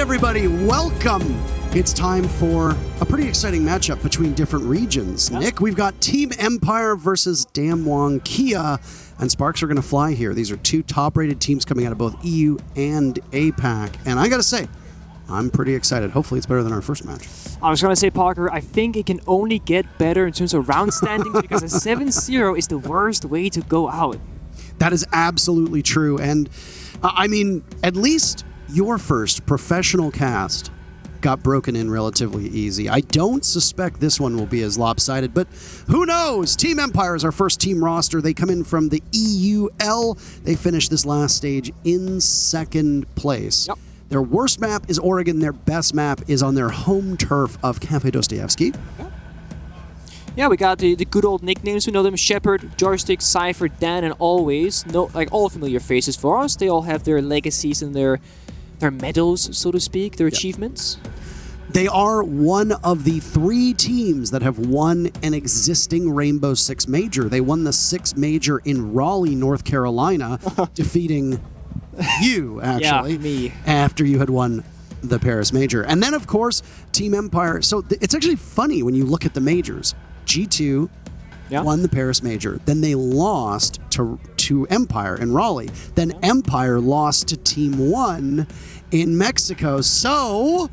everybody, welcome. It's time for a pretty exciting matchup between different regions. Yep. Nick, we've got Team Empire versus Damwon Kia, and sparks are going to fly here. These are two top-rated teams coming out of both EU and APAC, and I got to say, I'm pretty excited. Hopefully it's better than our first match. I was going to say, Parker, I think it can only get better in terms of round standings because a 7-0 is the worst way to go out. That is absolutely true, and I mean, at least your first professional cast got broken in relatively easy. I don't suspect this one will be as lopsided, but who knows? Team Empire is our first team roster. They come in from the EUL. They finished this last stage in second place. Yep. Their worst map is Oregon. Their best map is on their home turf of Cafe Dostoevsky. Yeah, we got the good old nicknames. We know them: Shepard, Joystick, Cypher, Dan, and Always. No, like all familiar faces for us. They all have their legacies and their medals, so to speak, their achievements. They are one of the 3 teams that have won an existing Rainbow Six Major. They won the 6 Major in Raleigh, North Carolina, defeating you, actually, yeah, me, after you had won the Paris Major. And then, of course, Team Empire. So it's actually funny when you look at the majors. G2 won the Paris Major. Then they lost to Empire in Raleigh. Then Empire lost to Team 1 in Mexico. So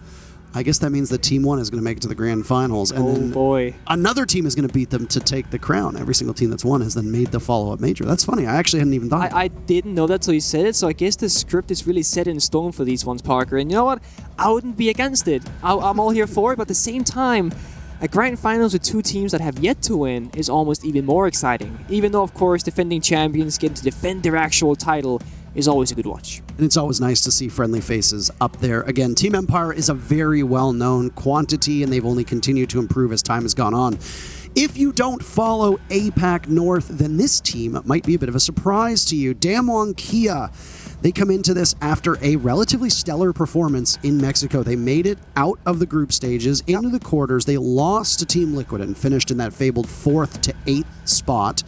I guess that means that Team 1 is going to make it to the grand finals. And then another team is going to beat them to take the crown. Every single team that's won has then made the follow-up major. That's funny. I actually hadn't even thought of it. I didn't know that till you said it, so I guess the script is really set in stone for these ones, Parker. And you know what? I wouldn't be against it. I'm all here for it, but at the same time, a grand finals with 2 teams that have yet to win is almost even more exciting. Even though, of course, defending champions getting to defend their actual title is always a good watch. And it's always nice to see friendly faces up there. Again, Team Empire is a very well-known quantity, and they've only continued to improve as time has gone on. If you don't follow APAC North, then this team might be a bit of a surprise to you. Damwon Kia. They come into this after a relatively stellar performance in Mexico. They made it out of the group stages, into the quarters. They lost to Team Liquid and finished in that fabled 4th to 8th spot.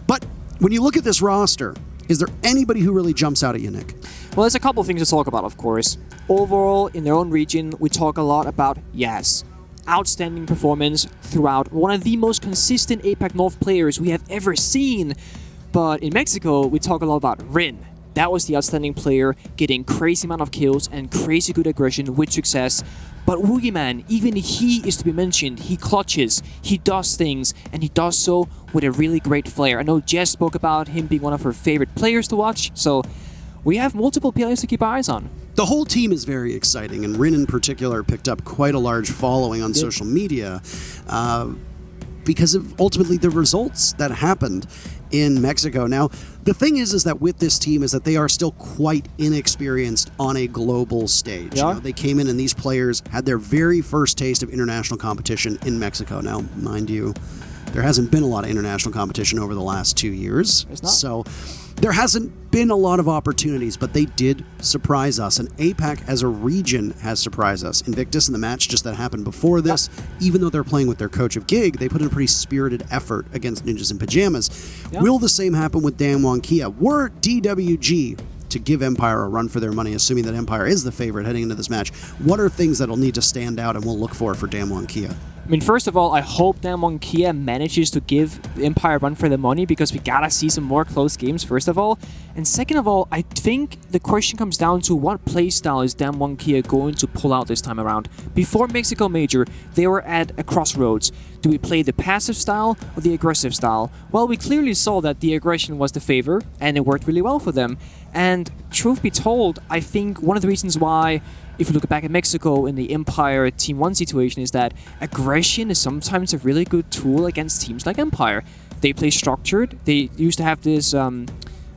But when you look at this roster, is there anybody who really jumps out at you, Nick? Well, there's a couple of things to talk about, of course. Overall, in their own region, we talk a lot about Yaz. Outstanding performance throughout. One of the most consistent APAC North players we have ever seen. But in Mexico, we talk a lot about Rin. That was the outstanding player, getting crazy amount of kills and crazy good aggression with success. But Woogieman, even he is to be mentioned. He clutches, he does things, and he does so with a really great flair. I know Jess spoke about him being one of her favorite players to watch, so we have multiple players to keep our eyes on. The whole team is very exciting, and Rin in particular picked up quite a large following on social media because of ultimately the results that happened in Mexico. Now, the thing is that with this team is that they are still quite inexperienced on a global stage. Yeah. You know, they came in and these players had their very first taste of international competition in Mexico. Now, mind you, there hasn't been a lot of international competition over the last 2 years. It's not. So there hasn't been a lot of opportunities, but they did surprise us. And APAC as a region has surprised us. Invictus in the match just that happened before this, even though they're playing with their coach of Gig, they put in a pretty spirited effort against Ninjas in Pajamas. Yeah. Will the same happen with Damwon Kia? Were DWG to give Empire a run for their money, assuming that Empire is the favorite heading into this match, what are things that'll need to stand out and we'll look for Damwon Kia? I mean, first of all, I hope Damwon Kia manages to give Empire a run for the money because we gotta see some more close games, first of all. And second of all, I think the question comes down to what playstyle is Damwon Kia going to pull out this time around. Before Mexico Major, they were at a crossroads. Do we play the passive style or the aggressive style? Well, we clearly saw that the aggression was the favor, and it worked really well for them. And truth be told, I think one of the reasons why, if you look back at Mexico in the Empire Team 1 situation, is that aggression is sometimes a really good tool against teams like Empire. They play structured. They used to have this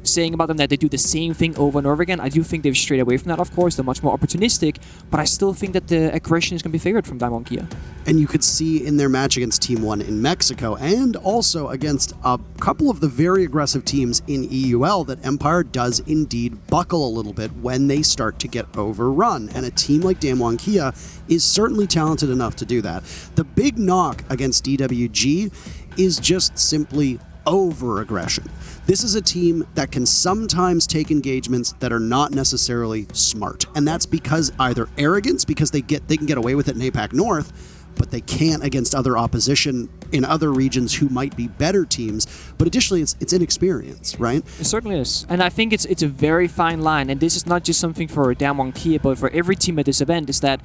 saying about them that they do the same thing over and over again. I do think they've strayed away from that, of course. They're much more opportunistic, but I still think that the aggression is going to be favored from Damwon Kia. And you could see in their match against Team 1 in Mexico, and also against a couple of the very aggressive teams in EUL, that Empire does indeed buckle a little bit when they start to get overrun. And a team like Damwon Kia is certainly talented enough to do that. The big knock against DWG is just simply over-aggression. This is a team that can sometimes take engagements that are not necessarily smart. And that's because either arrogance, because they can get away with it in APAC North, but they can't against other opposition in other regions who might be better teams. But additionally, it's inexperience, right? It certainly is. And I think it's a very fine line. And this is not just something for Damwon Kia, but for every team at this event, is that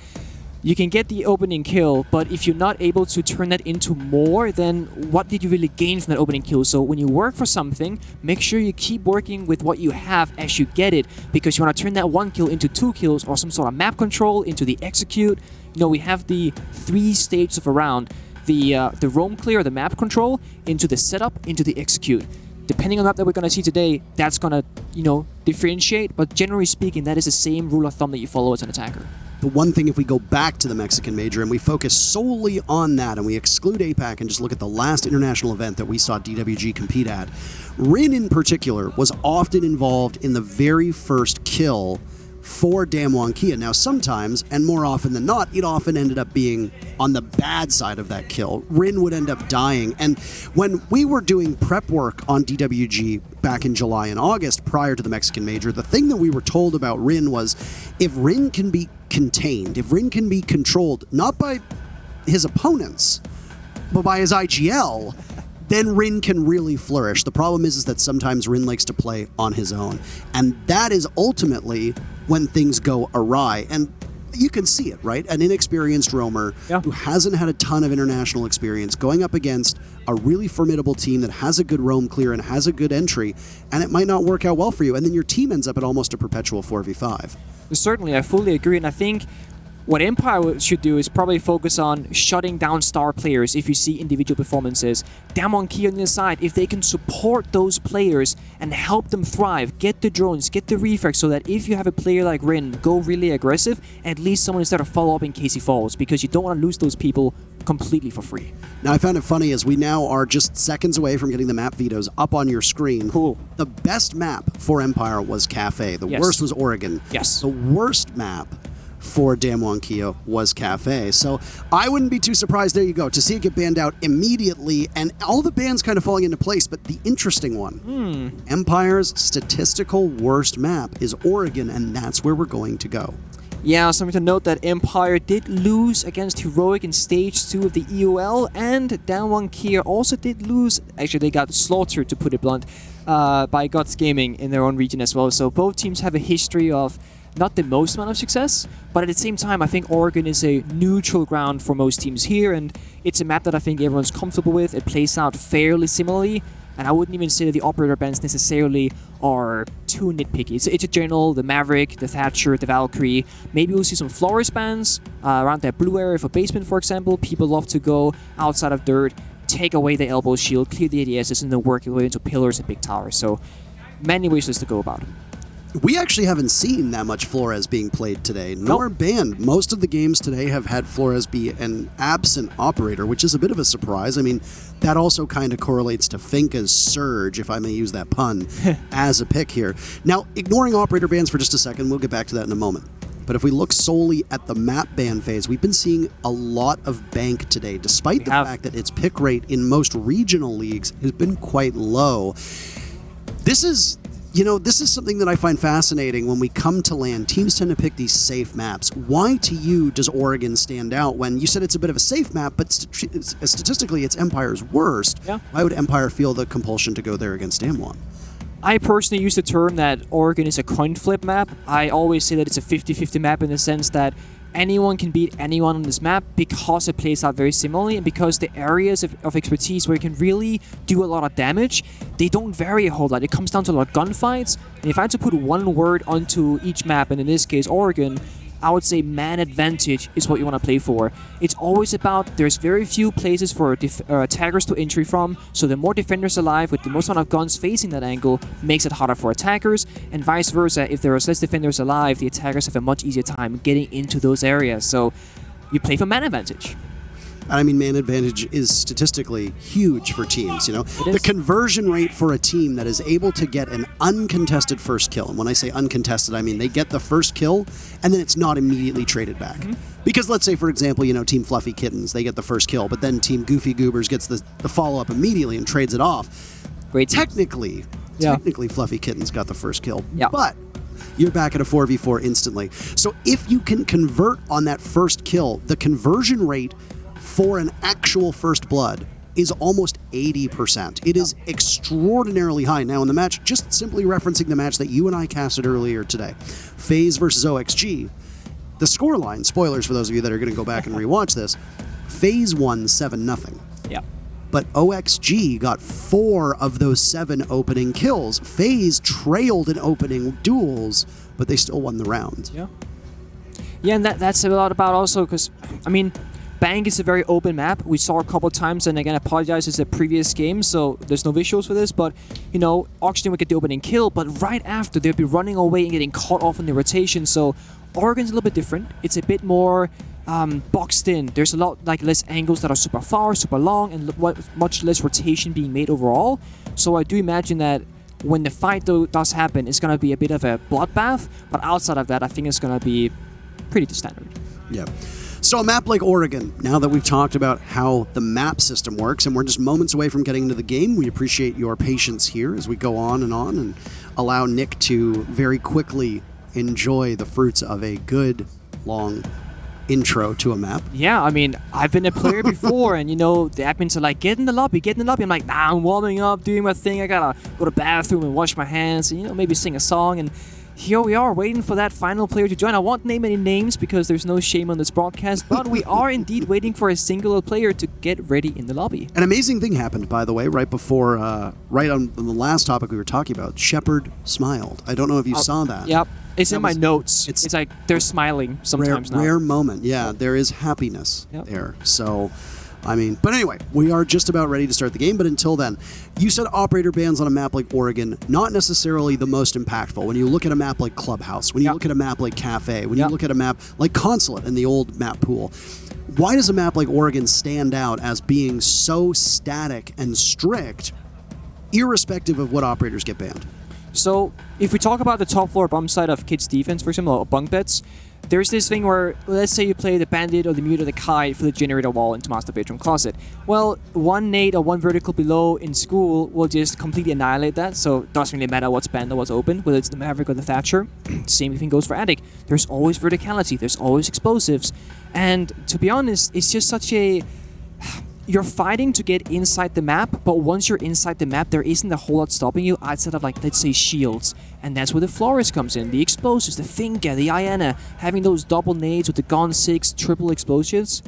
you can get the opening kill, but if you're not able to turn that into more, then what did you really gain from that opening kill? So when you work for something, make sure you keep working with what you have as you get it, because you want to turn that 1 kill into 2 kills or some sort of map control into the execute. You know, we have the 3 stages of a round, the roam clear, the map control, into the setup, into the execute. Depending on the map that we're going to see today, that's going to, you know, differentiate, but generally speaking, that is the same rule of thumb that you follow as an attacker. The one thing, if we go back to the Mexican Major and we focus solely on that and we exclude APAC and just look at the last international event that we saw DWG compete at, Rin in particular was often involved in the very first kill for Damwon Kia. Now, sometimes, and more often than not, it often ended up being on the bad side of that kill. Rin would end up dying. And when we were doing prep work on DWG back in July and August prior to the Mexican Major, the thing that we were told about Rin was if Rin can be contained, if Rin can be controlled, not by his opponents, but by his IGL, then Rin can really flourish. The problem is that sometimes Rin likes to play on his own. And that is ultimately when things go awry. And you can see it, right? An inexperienced roamer who hasn't had a ton of international experience going up against a really formidable team that has a good roam clear and has a good entry, and it might not work out well for you. And then your team ends up at almost a perpetual 4v5. Certainly, I fully agree. And I think what Empire should do is probably focus on shutting down star players if you see individual performances. Damwon Kia on the side, if they can support those players and help them thrive, get the drones, get the refrags, so that if you have a player like Rin go really aggressive, at least someone is there to follow up in case he falls, because you don't want to lose those people completely for free. Now, I found it funny as we now are just seconds away from getting the map vetoes up on your screen. Cool. The best map for Empire was Cafe. The worst was Oregon. Yes. The worst map for Damwon Kia was Cafe. So I wouldn't be too surprised, there you go, to see it get banned out immediately and all the bans kind of falling into place. But the interesting one, Empire's statistical worst map is Oregon, and that's where we're going to go. Yeah, something to note that Empire did lose against Heroic in Stage 2 of the EOL, and Damwon Kia also did lose. Actually, they got slaughtered, to put it blunt, by Guts Gaming in their own region as well. So both teams have a history of not the most amount of success, but at the same time, I think Oregon is a neutral ground for most teams here, and it's a map that I think everyone's comfortable with. It plays out fairly similarly, and I wouldn't even say that the operator bans necessarily are too nitpicky. It's a general, the Maverick, the Thatcher, the Valkyrie. Maybe we'll see some Flores bans around that blue area for basement, for example. People love to go outside of dirt, take away the elbow shield, clear the ADSs, and then work your way into pillars and big towers. So many ways to go about it. We actually haven't seen that much Flores being played today, nor banned. Most of the games today have had Flores be an absent operator, which is a bit of a surprise. I mean, that also kind of correlates to Finka's surge, if I may use that pun, as a pick here. Now, ignoring operator bans for just a second, we'll get back to that in a moment. But if we look solely at the map ban phase, we've been seeing a lot of bank today, despite the fact that its pick rate in most regional leagues has been quite low. This is something that I find fascinating when we come to LAN. Teams tend to pick these safe maps. Why, to you, does Oregon stand out when you said it's a bit of a safe map, but statistically it's Empire's worst? Yeah. Why would Empire feel the compulsion to go there against Damwon? I personally use the term that Oregon is a coin flip map. I always say that it's a 50-50 map in the sense that anyone can beat anyone on this map because it plays out very similarly, and because the areas of expertise where you can really do a lot of damage, they don't vary a whole lot. It comes down to a lot of gunfights, and if I had to put one word onto each map, and in this case Oregon, I would say man advantage is what you want to play for. It's always about, there's very few places for attackers to entry from, so the more defenders alive with the most amount of guns facing that angle makes it harder for attackers, and vice versa. If there are less defenders alive, the attackers have a much easier time getting into those areas. So you play for man advantage. I mean, man advantage is statistically huge for teams, you know? The conversion rate for a team that is able to get an uncontested first kill, and when I say uncontested, I mean they get the first kill, and then it's not immediately traded back. Because let's say, for example, you know, Team Fluffy Kittens, they get the first kill, but then Team Goofy Goobers gets the follow-up immediately and trades it off. Great. Technically, Fluffy Kitten's got the first kill. Yeah. But you're back at a 4v4 instantly. So if you can convert on that first kill, the conversion rate for an actual first blood is almost 80%. It is extraordinarily high. Now in the match, just simply referencing the match that you and I casted earlier today, FaZe versus OXG, the scoreline, spoilers for those of you that are going to go back and rewatch this, FaZe won 7-0. Yeah. But OXG got 4 of those 7 opening kills. FaZe trailed in opening duels, but they still won the round. Yeah. Yeah, and that's a lot about also because, I mean, Bang is a very open map. We saw a couple of times, and again, I apologize, it's a previous game, so there's no visuals for this, but, you know, Oxygen would get the opening kill, but right after, they'd be running away and getting caught off in the rotation, so Oregon's a little bit different. It's a bit more boxed in. There's a lot less angles that are super far, super long, and much less rotation being made overall, so I do imagine that when the fight does happen, it's going to be a bit of a bloodbath, but outside of that, I think it's going to be pretty standard. Yeah. So a map like Oregon, now that we've talked about how the map system works, and we're just moments away from getting into the game, we appreciate your patience here as we go on and allow Nick to very quickly enjoy the fruits of a good, long intro to a map. Yeah, I mean, I've been a player before, and, you know, the admins are like, get in the lobby. I'm like, nah, I'm warming up, doing my thing. I gotta go to the bathroom and wash my hands, and, you know, maybe sing a song, and here we are, waiting for that final player to join. I won't name any names because there's no shame on this broadcast, but we are indeed waiting for a singular player to get ready in the lobby. An amazing thing happened, by the way, right before, right on the last topic we were talking about. Shepard smiled. I don't know if you saw that. Yep. It's in my notes. It's like they're smiling sometimes now. Rare moment. Yeah, there is happiness there. So, I mean, but anyway, we are just about ready to start the game, but until then, you said operator bans on a map like Oregon, not necessarily the most impactful. When you look at a map like Clubhouse, when you look at a map like Cafe, when you look at a map like Consulate in the old map pool, why does a map like Oregon stand out as being so static and strict, irrespective of what operators get banned? So, if we talk about the top floor bump side of Kids defense, for example, or bunk beds, there's this thing where, let's say you play the Bandit or the Mute or the Kite for the generator wall into Master Bedroom Closet. Well, one nade or one vertical below in school will just completely annihilate that, so it doesn't really matter what's banned or what's open, whether it's the Maverick or the Thatcher. Same thing goes for Attic. There's always verticality, there's always explosives, and to be honest, it's just such a... You're fighting to get inside the map, but once you're inside the map, there isn't a whole lot stopping you outside of, like, let's say, shields. And that's where the Flores comes in. The explosives, the Finca, the Iana, having those double nades with the Gon 6 triple explosives,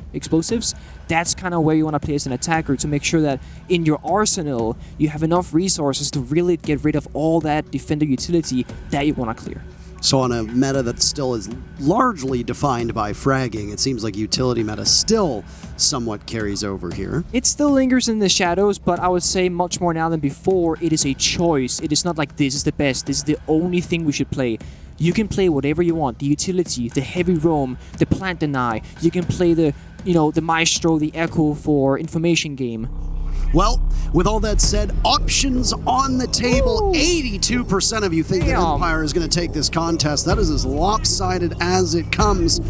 that's kind of where you want to play as an attacker to make sure that in your arsenal, you have enough resources to really get rid of all that defender utility that you want to clear. So on a meta that still is largely defined by fragging, it seems like utility meta still somewhat carries over here. It still lingers in the shadows, but I would say much more now than before, it is a choice. It is not like this is the best, this is the only thing we should play. You can play whatever you want, the utility, the heavy roam, the plant deny. You can play the, you know, the Maestro, the Echo for information game. Well, with all that said, options on the table. 82% of you think that Empire is going to take this contest. That is as lopsided as it comes.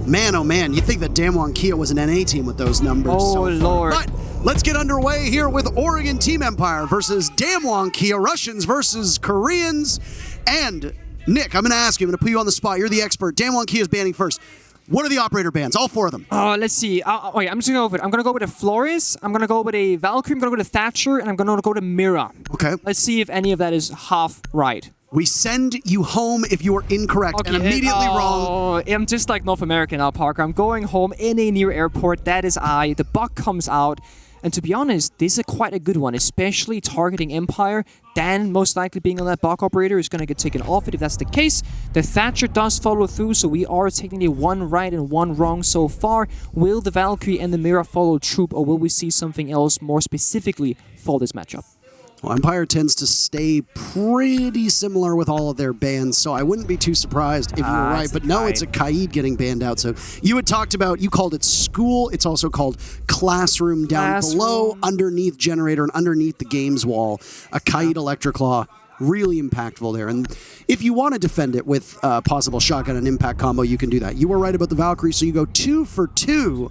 Man, oh man, you think that Damwon Kia was an NA team with those numbers. Oh, Lord. But let's get underway here with Oregon Team Empire versus Damwon Kia, Russians versus Koreans. And Nick, I'm going to ask you, I'm going to put you on the spot. You're the expert. Damwon Kia is banning first. What are the operator bans? All 4 of them. Let's see. Wait, I'm just going to go with it. I'm going to go with a Flores, I'm going to go with a Valkyrie, I'm going to go with a Thatcher, and I'm going to go to Mira. Okay. Let's see if any of that is half right. We send you home if you are incorrect and immediately wrong. I'm just like North American now, Parker. I'm going home in a near airport. That is I. The buck comes out. And to be honest, this is quite a good one, especially targeting Empire. Dan, most likely being on that Bach operator, is going to get taken off it if that's the case. The Thatcher does follow through, so we are technically 1 right and 1 wrong so far. Will the Valkyrie and the Mira follow troop, or will we see something else more specifically for this matchup? Well, Empire tends to stay pretty similar with all of their bans, so I wouldn't be too surprised if you were right. But no, it's a Kaid getting banned out. So you had talked about, you called it school. It's also called classroom down below, underneath generator, and underneath the games wall. A Kaid Electroclaw Really impactful there. And if you want to defend it with possible shotgun and impact combo, you can do that. You were right about the Valkyrie, so you go 2 for 2.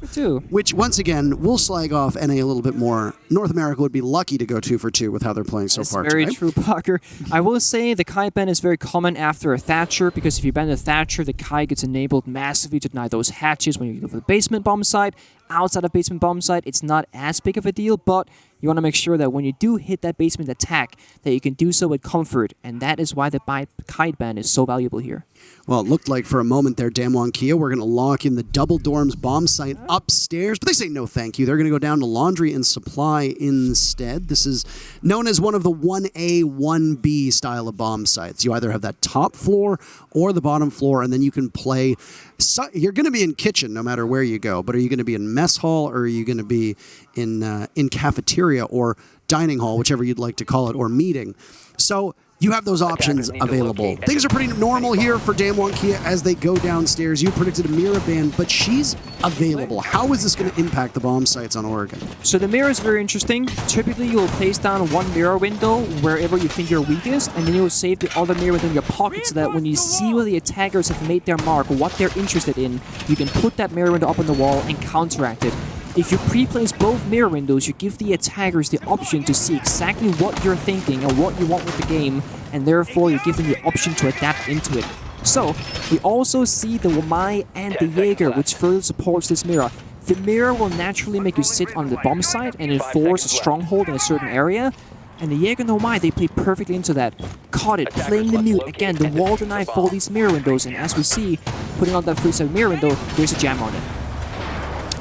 Which, once again, we'll slag off NA a little bit more. North America would be lucky to go 2 for 2 with how they're playing so far. That's very true, Parker. I will say the Kai ban is very common after a Thatcher, because if you ban the Thatcher, the Kai gets enabled massively to deny those hatches when you go for the basement bomb site. Outside of basement bomb site, it's not as big of a deal, but you want to make sure that when you do hit that basement attack, that you can do so with comfort, and that is why the kite ban is so valuable here. Well, it looked like for a moment there, Damwon Kia, we're going to lock in the double dorms bomb site upstairs, but they say no thank you. They're going to go down to laundry and supply instead. This is known as one of the 1A, 1B style of bomb sites. You either have that top floor or the bottom floor, and then you can play. So you're going to be in kitchen no matter where you go, but are you going to be in mess hall, or are you going to be in cafeteria or dining hall, whichever you'd like to call it, or meeting? So you have those options available. Things are pretty normal here for Damwon Kia as they go downstairs. You predicted a Mira ban, but she's available. How is this going to impact the bomb sites on Oregon? So the mirror is very interesting. Typically, you will place down one mirror window wherever you think you're weakest, and then you will save the other mirror within your pocket so that when you see where the attackers have made their mark, what they're interested in, you can put that mirror window up on the wall and counteract it. If you pre-place both mirror windows, you give the attackers the option to see exactly what you're thinking and what you want with the game, and therefore you give them the option to adapt into it. So, we also see the Wamai and the Jaeger, which further supports this mirror. The mirror will naturally make you sit on the bomb site and enforce a stronghold in a certain area, and the Jaeger and the Wamai, they play perfectly into that. Caught it, playing the mute. Again, the wall deny for all these mirror windows, and as we see, putting on that free-side mirror window, there's a jam on it.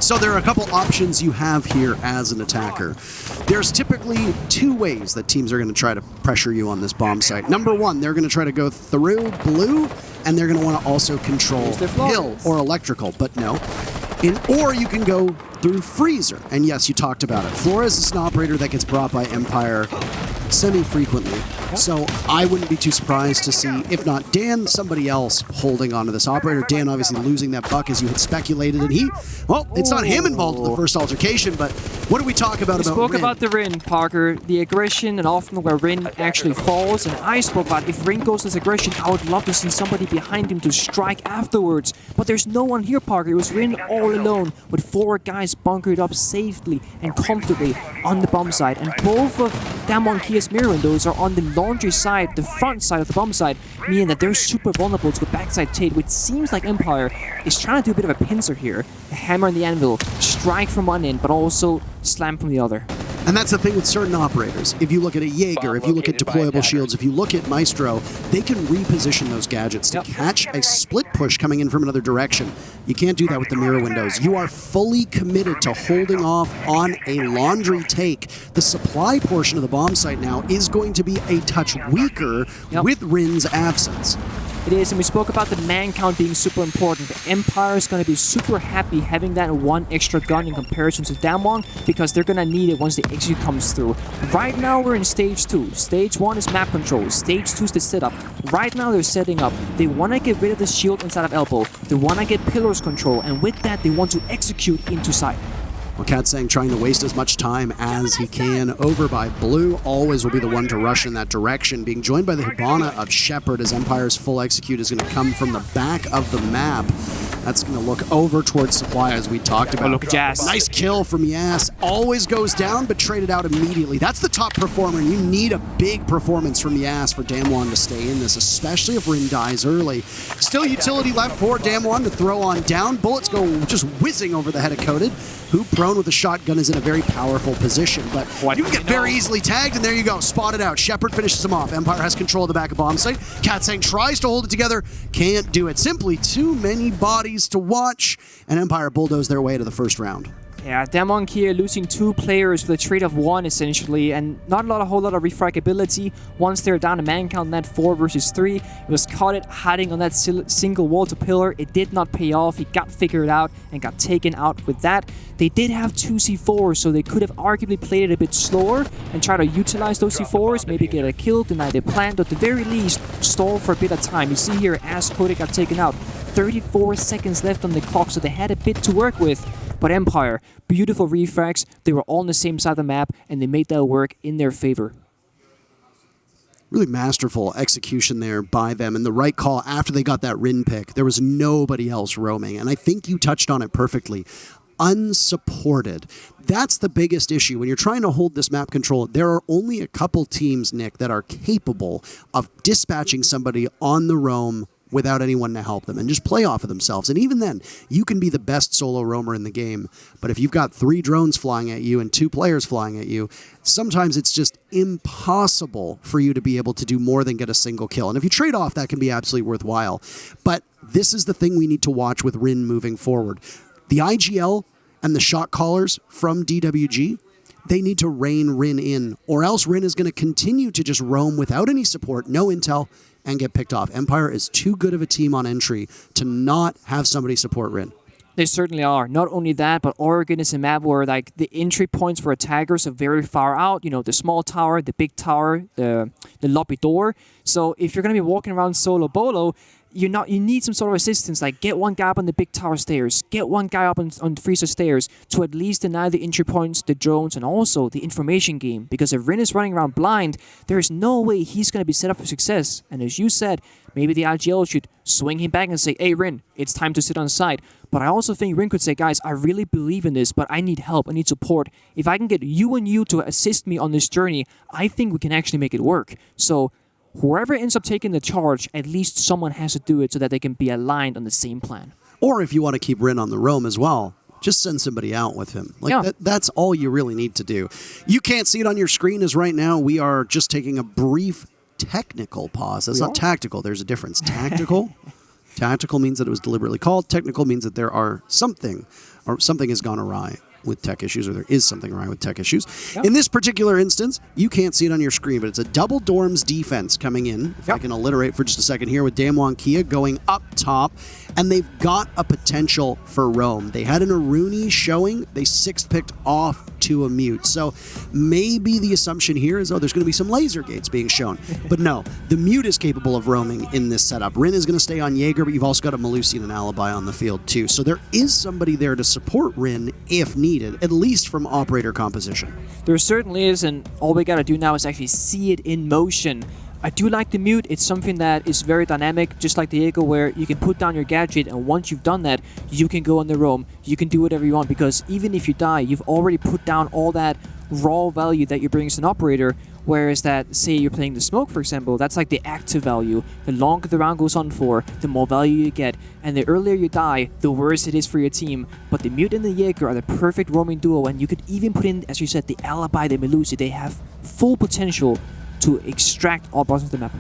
So there are a couple options you have here as an attacker. There's typically 2 ways that teams are going to try to pressure you on this bomb site. Number 1, they're going to try to go through blue, and they're going to want to also control hill or electrical, but no. Or you can go through freezer. And yes, you talked about it. Flores is an operator that gets brought by Empire semi-frequently. So I wouldn't be too surprised to see, if not Dan, somebody else holding onto this operator. Dan obviously losing that buck as you had speculated, and it's not him involved in the first altercation, but what do we talk about We spoke Rin? about the Rin, Parker, the aggression, and often where Rin actually falls, and I spoke about if Rin goes this aggression, I would love to see somebody behind him to strike afterwards, but there's no one here, Parker. It was Rin all alone, with 4 guys bunkered up safely and comfortably on the bomb site, and both of Damwon Kia's mirror windows are on the laundry side, the front side of the bomb side, meaning that they're super vulnerable to the backside Tate, which seems like Empire is trying to do a bit of a pincer here. A hammer on the anvil, strike from one end, but also slam from the other. And that's the thing with certain operators. If you look at a Jaeger, if you look at deployable shields, if you look at Maestro, they can reposition those gadgets to catch a split push coming in from another direction. You can't do that with the mirror windows. You are fully committed to holding off on a laundry take. The supply portion of the bomb site now is going to be a touch weaker with Rin's absence. It is, and we spoke about the man count being super important. The Empire is going to be super happy having that 1 extra gun in comparison to Damwon, because they're going to need it once the execute comes through. Right now we're in stage 2. Stage 1 is map control. Stage 2 is the setup. Right now they're setting up. They want to get rid of the shield inside of elbow. They want to get pillars control, and with that they want to execute into sight. Well, Katsang trying to waste as much time as he can over by blue. Always will be the one to rush in that direction. Being joined by the Hibana of Shepard as Empire's full execute is going to come from the back of the map. That's going to look over towards supply as we talked about. Oh, look at Jazz. Nice kill from Yas. Always goes down, but traded out immediately. That's the top performer, and you need a big performance from Yas for Damwon to stay in this, especially if Rin dies early. Still utility left for Damwon to throw on down. Bullets go just whizzing over the head of Coated, who prone with a shotgun is in a very powerful position, but you can get very easily tagged, and there you go, spotted out. Shepard finishes him off. Empire has control of the back of bomb site. Katsang tries to hold it together, can't do it. Simply too many bodies to watch, and Empire bulldoze their way to the first round. Yeah, Damwon Kia losing 2 players with a trade of 1 essentially, and not a whole lot of refragability. Once they're down a man count in that 4 versus 3, it was caught hiding on that single wall to pillar. It did not pay off. He got figured out and got taken out with that. They did have 2 C4s, so they could have arguably played it a bit slower and try to utilize those C4s, maybe get a kill, deny their plan, but at the very least, stall for a bit of time. You see here, as Kodak got taken out, 34 seconds left on the clock, so they had a bit to work with. But Empire, beautiful refrags, they were all on the same side of the map, and they made that work in their favor. Really masterful execution there by them, and the right call after they got that Rin pick. There was nobody else roaming, and I think you touched on it perfectly. Unsupported. That's the biggest issue. When you're trying to hold this map control, there are only a couple teams, Nick, that are capable of dispatching somebody on the roam without anyone to help them and just play off of themselves. And even then, you can be the best solo roamer in the game, but if you've got 3 drones flying at you and 2 players flying at you, sometimes it's just impossible for you to be able to do more than get a single kill. And if you trade off, that can be absolutely worthwhile. But this is the thing we need to watch with Rin moving forward. The IGL and the shot callers from DWG, they need to rein Rin in, or else Rin is going to continue to just roam without any support, no intel, and get picked off. Empire is too good of a team on entry to not have somebody support Rin. They certainly are. Not only that, but Oregon is a map where like the entry points for attackers are very far out. You know, the small tower, the big tower, the lobby door. So if you're going to be walking around solo bolo, you need some sort of assistance, like get one guy up on the big tower stairs, get one guy up on the freezer stairs to at least deny the entry points, the drones, and also the information game. Because if Rin is running around blind, there is no way he's going to be set up for success. And as you said, maybe the IGL should swing him back and say, hey Rin, it's time to sit on side. But I also think Rin could say, guys, I really believe in this, but I need help, I need support. If I can get you and you to assist me on this journey, I think we can actually make it work. So whoever ends up taking the charge, at least someone has to do it so that they can be aligned on the same plan. Or if you want to keep Rin on the roam as well, just send somebody out with him. That's all you really need to do. You can't see it on your screen as right now we are just taking a brief technical pause. That's not tactical. There's a difference. Tactical. Tactical means that it was deliberately called. Technical means that there are something has gone awry with tech issues, or there is something wrong with tech issues. Yep. In this particular instance, you can't see it on your screen, but it's a double dorms defense coming in. If I can alliterate for just a second here with Damwon Kia going up top, and they've got a potential for roam. They had an Aruni showing. They 6th picked off to a mute. So maybe the assumption here is, there's going to be some laser gates being shown. But no, the mute is capable of roaming in this setup. Rin is going to stay on Jaeger, but you've also got a Malusi and an Alibi on the field too. So there is somebody there to support Rin if needed, at least from operator composition. There certainly is, and all we got to do now is actually see it in motion. I do like the mute. It's something that is very dynamic, just like the Jaeger, where you can put down your gadget, and once you've done that, you can go on the roam. You can do whatever you want, because even if you die, you've already put down all that raw value that you bring as an operator, whereas that, say you're playing the smoke, for example, that's like the active value. The longer the round goes on for, the more value you get, and the earlier you die, the worse it is for your team. But the mute and the Jaeger are the perfect roaming duo, and you could even put in, as you said, the Alibi, the Melusi. They have full potential to extract all bottoms of the map.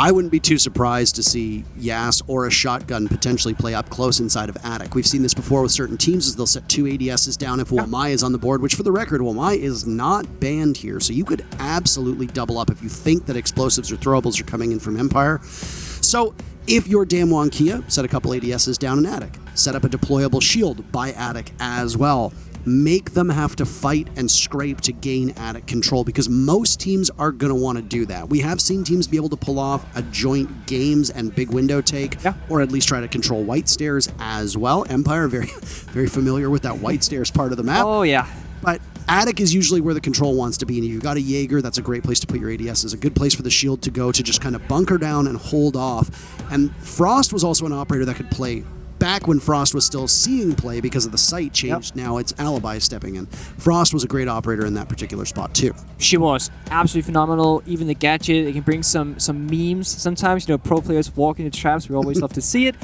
I wouldn't be too surprised to see Yas or a shotgun potentially play up close inside of Attic. We've seen this before with certain teams, as they'll set 2 ADSs down if Wamai is on the board, which for the record, Wamai is not banned here, so you could absolutely double up if you think that explosives or throwables are coming in from Empire. So if you're Damwon Kia, set a couple ADSs down in Attic. Set up a deployable shield by Attic as well. Make them have to fight and scrape to gain Attic control, because most teams are going to want to do that. We have seen teams be able to pull off a joint games and big window take, or at least try to control white stairs as well. Empire, very, very familiar with that white stairs part of the map. Oh, yeah. But Attic is usually where the control wants to be, and if you've got a Jaeger, that's a great place to put your ADS. It's a good place for the shield to go to just kind of bunker down and hold off. And Frost was also an operator that could play back when Frost was still seeing play because of the site changed. Now it's Alibi stepping in. Frost was a great operator in that particular spot too. She was absolutely phenomenal. Even the gadget, it can bring some memes sometimes. You know, pro players walking into traps. We always love to see it.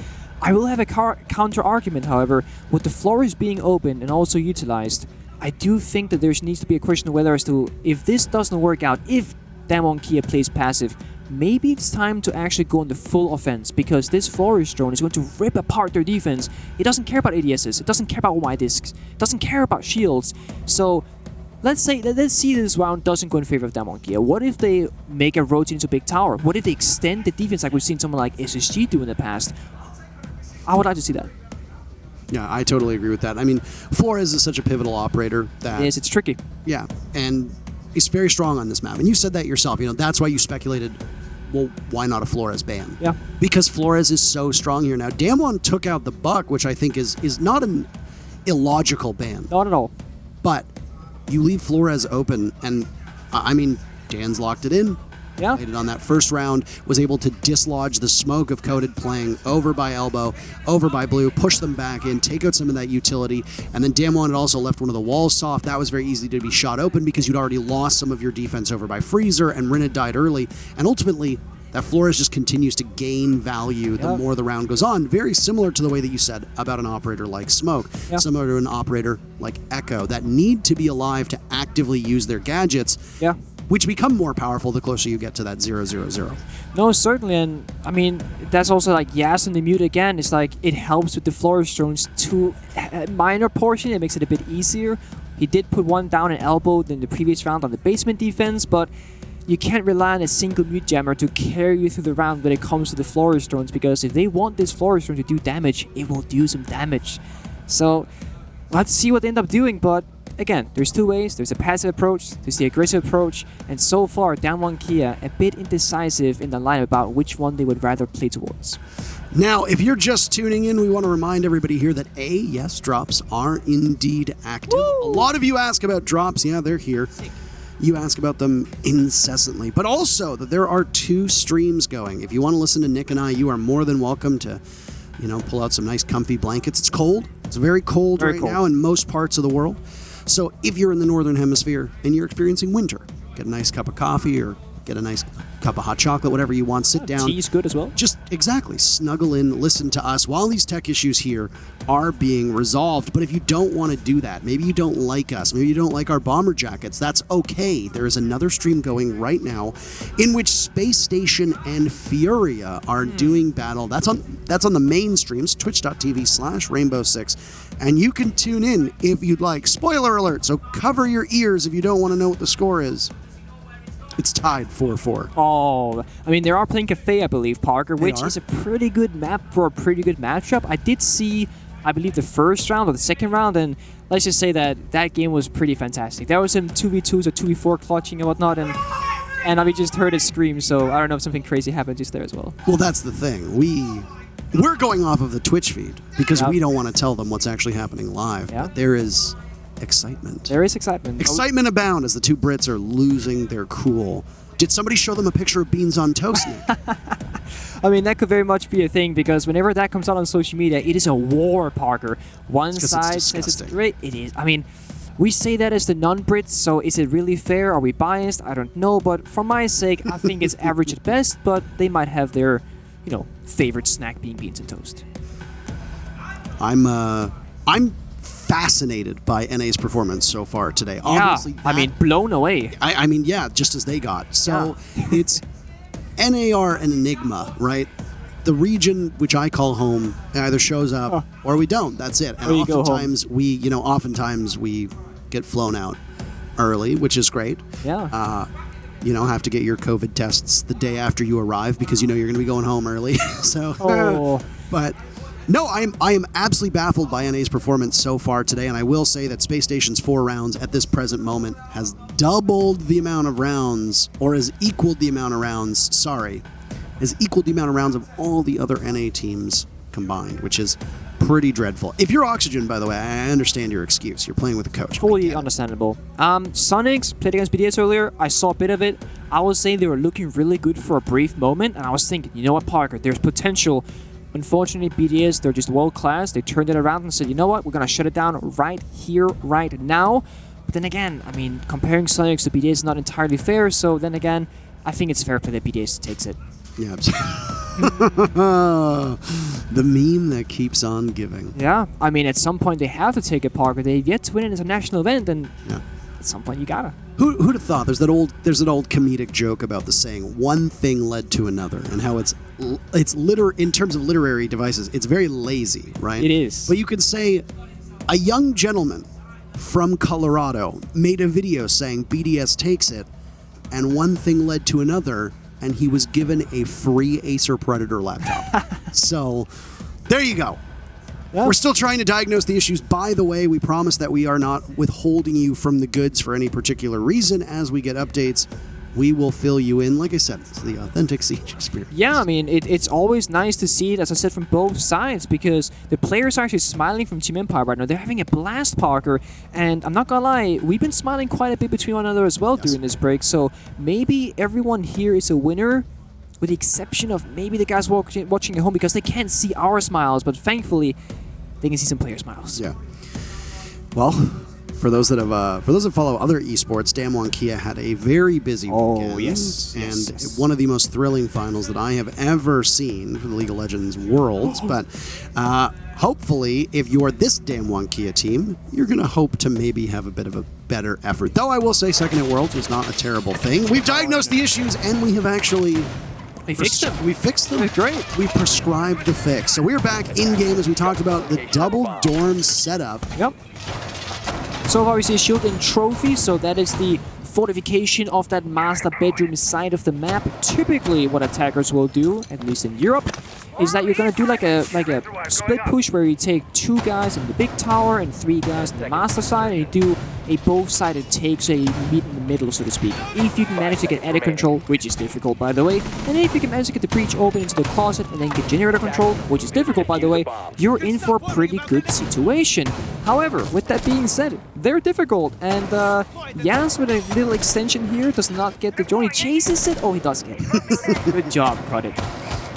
I will have a counter argument, however, with the floors being open and also utilized. I do think that there needs to be a question of whether as to, if this doesn't work out, if Damwon Kia plays passive, maybe it's time to actually go on the full offense, because this Flores drone is going to rip apart their defense. It doesn't care about ADSs, it doesn't care about Y discs, it doesn't care about shields. So let's see this round doesn't go in favor of Damwon Kia. What if they make a rotate into big tower? What if they extend the defense like we've seen someone like SSG do in the past? I would like to see that. Yeah, I totally agree with that. I mean, Flores is such a pivotal operator that... Yes, it's tricky. Yeah, and he's very strong on this map. And you said that yourself. You know, that's why you speculated, well, why not a Flores ban? Yeah. Because Flores is so strong here now. Damwon took out the Buck, which I think is not an illogical ban. Not at all. But you leave Flores open, and I mean, Dan's locked it in. Yeah. Played it on that first round, was able to dislodge the smoke of Coded playing over by Elbow, over by Blue, push them back in, take out some of that utility, and then Damwon had also left one of the walls soft. That was very easy to be shot open because you'd already lost some of your defense over by Freezer, and Rin had died early, and ultimately, that Flores just continues to gain value the more the round goes on. Very similar to the way that you said about an operator like Smoke. Similar to an operator like Echo that need to be alive to actively use their gadgets, which become more powerful the closer you get to that 0-0-0. No, certainly. And I mean, that's also like Yas in the mute again. It's like it helps with the Flores drones to a minor portion. It makes it a bit easier. He did put one down in Elbow in the previous round on the basement defense, but you can't rely on a single mute jammer to carry you through the round when it comes to the Flores drones, because if they want this Flores drone to do damage, it will do some damage. So let's see what they end up doing, but again, there's two ways. There's a passive approach, there's the aggressive approach, and so far, Damwon Kia a bit indecisive in the line about which one they would rather play towards. Now, if you're just tuning in, we want to remind everybody here that yes, drops are indeed active. Woo! A lot of you ask about drops. Yeah, they're here. You ask about them incessantly, but also that there are 2 streams going. If you want to listen to Nick and I, you are more than welcome to, pull out some nice comfy blankets. It's cold. It's very cold now in most parts of the world. So if you're in the Northern Hemisphere and you're experiencing winter, get a nice cup of coffee or get a nice cup of hot chocolate, whatever you want, sit down. Tea's good as well. Just snuggle in, listen to us while these tech issues here are being resolved. But if you don't want to do that, maybe you don't like us, maybe you don't like our bomber jackets, that's okay. There is another stream going right now in which Space Station and Furia are doing battle. That's on the main streams, twitch.tv/Rainbow6. And you can tune in if you'd like. Spoiler alert, so cover your ears if you don't want to know what the score is. It's tied 4-4. Oh, I mean, they are playing Cafe, I believe, Parker, which is a pretty good map for a pretty good matchup. I did see, I believe, the first round or the second round, and let's just say that game was pretty fantastic. There was some 2v2s or 2v4 clutching and whatnot, and I just heard it scream, so I don't know if something crazy happened just there as well. Well, that's the thing. We're going off of the Twitch feed because we don't want to tell them what's actually happening live. But there is excitement. There is excitement. Excitement abound as the 2 Brits are losing their cool. Did somebody show them a picture of beans on toast, Nick? I mean, that could very much be a thing, because whenever that comes out on social media, it is a war, Parker. One side says it's great. It is. I mean, we say that as the non-Brits, so is it really fair? Are we biased? I don't know, but for my sake, I think it's average at best, but they might have their, favorite snack being beans and toast. I'm fascinated by NA's performance so far today. Obviously, I mean, blown away. I mean, just as they got. So it's NAR and Enigma, right? The region which I call home either shows up or we don't. That's it. And oftentimes we get flown out early, which is great. Yeah. Have to get your COVID tests the day after you arrive because you're going to be going home early. So, but no, I am absolutely baffled by NA's performance so far today, and I will say that Space Station's 4 rounds at this present moment has doubled the amount of rounds, or has equaled the amount of rounds. Has equaled the amount of rounds of all the other NA teams combined, which is pretty dreadful. If you're Oxygen, by the way, I understand your excuse. You're playing with a coach. Fully understandable. Sonics played against BDS earlier. I saw a bit of it. I was saying they were looking really good for a brief moment, and I was thinking, you know what, Parker, there's potential. Unfortunately, BDS, they're just world-class. They turned it around and said, you know what, we're going to shut it down right here, right now. But then again, I mean, comparing Sonics to BDS is not entirely fair, so then again, I think it's fair play that BDS takes it. Yeah, the meme that keeps on giving. Yeah, I mean, at some point they have to take it, Parker. They've yet to win an international event, and at some point you gotta. Who'd have thought? There's an old comedic joke about the saying, one thing led to another, and how it's in terms of literary devices, it's very lazy, right? It is. But you could say a young gentleman from Colorado made a video saying BDS takes it, and one thing led to another, and he was given a free Acer Predator laptop. So, there you go. Yep. We're still trying to diagnose the issues. By the way, we promise that we are not withholding you from the goods for any particular reason. As we get updates, we will fill you in. Like I said, it's the authentic Siege experience. Yeah, I mean, it's always nice to see it, as I said, from both sides, because the players are actually smiling from Team Empire right now. They're having a blast, Parker, and I'm not gonna lie, we've been smiling quite a bit between one another as well during this break, so maybe everyone here is a winner, with the exception of maybe the guys watching at home, because they can't see our smiles, but thankfully, they can see some player smiles. Yeah. Well, for those that follow other esports, Damwon Kia had a very busy weekend. Yes. And one of the most thrilling finals that I have ever seen for the League of Legends Worlds. But hopefully, if you're this Damwon Kia team, you're going to hope to maybe have a bit of a better effort. Though I will say second at Worlds was not a terrible thing. We've diagnosed the issues, and we have actually... We fixed them. We fixed them. Great. We prescribed the fix. So we're back in-game as we talked about the double dorm setup. Yep. So obviously shield and trophy, so that is the fortification of that master bedroom side of the map. Typically what attackers will do, at least in Europe, is that you're gonna do like a split push where you take 2 guys in the big tower and 3 guys in the master side, and you do a both-sided take, so you meet in the middle, so to speak. If you can manage to get edit control, which is difficult by the way, and if you can manage to get the breach open into the closet and then get generator control, which is difficult by the way, you're in for a pretty good situation. However, with that being said, they're difficult, and Jans with a little extension here does not get the drone. He chases it. Oh, he does get it. Good job, Credit.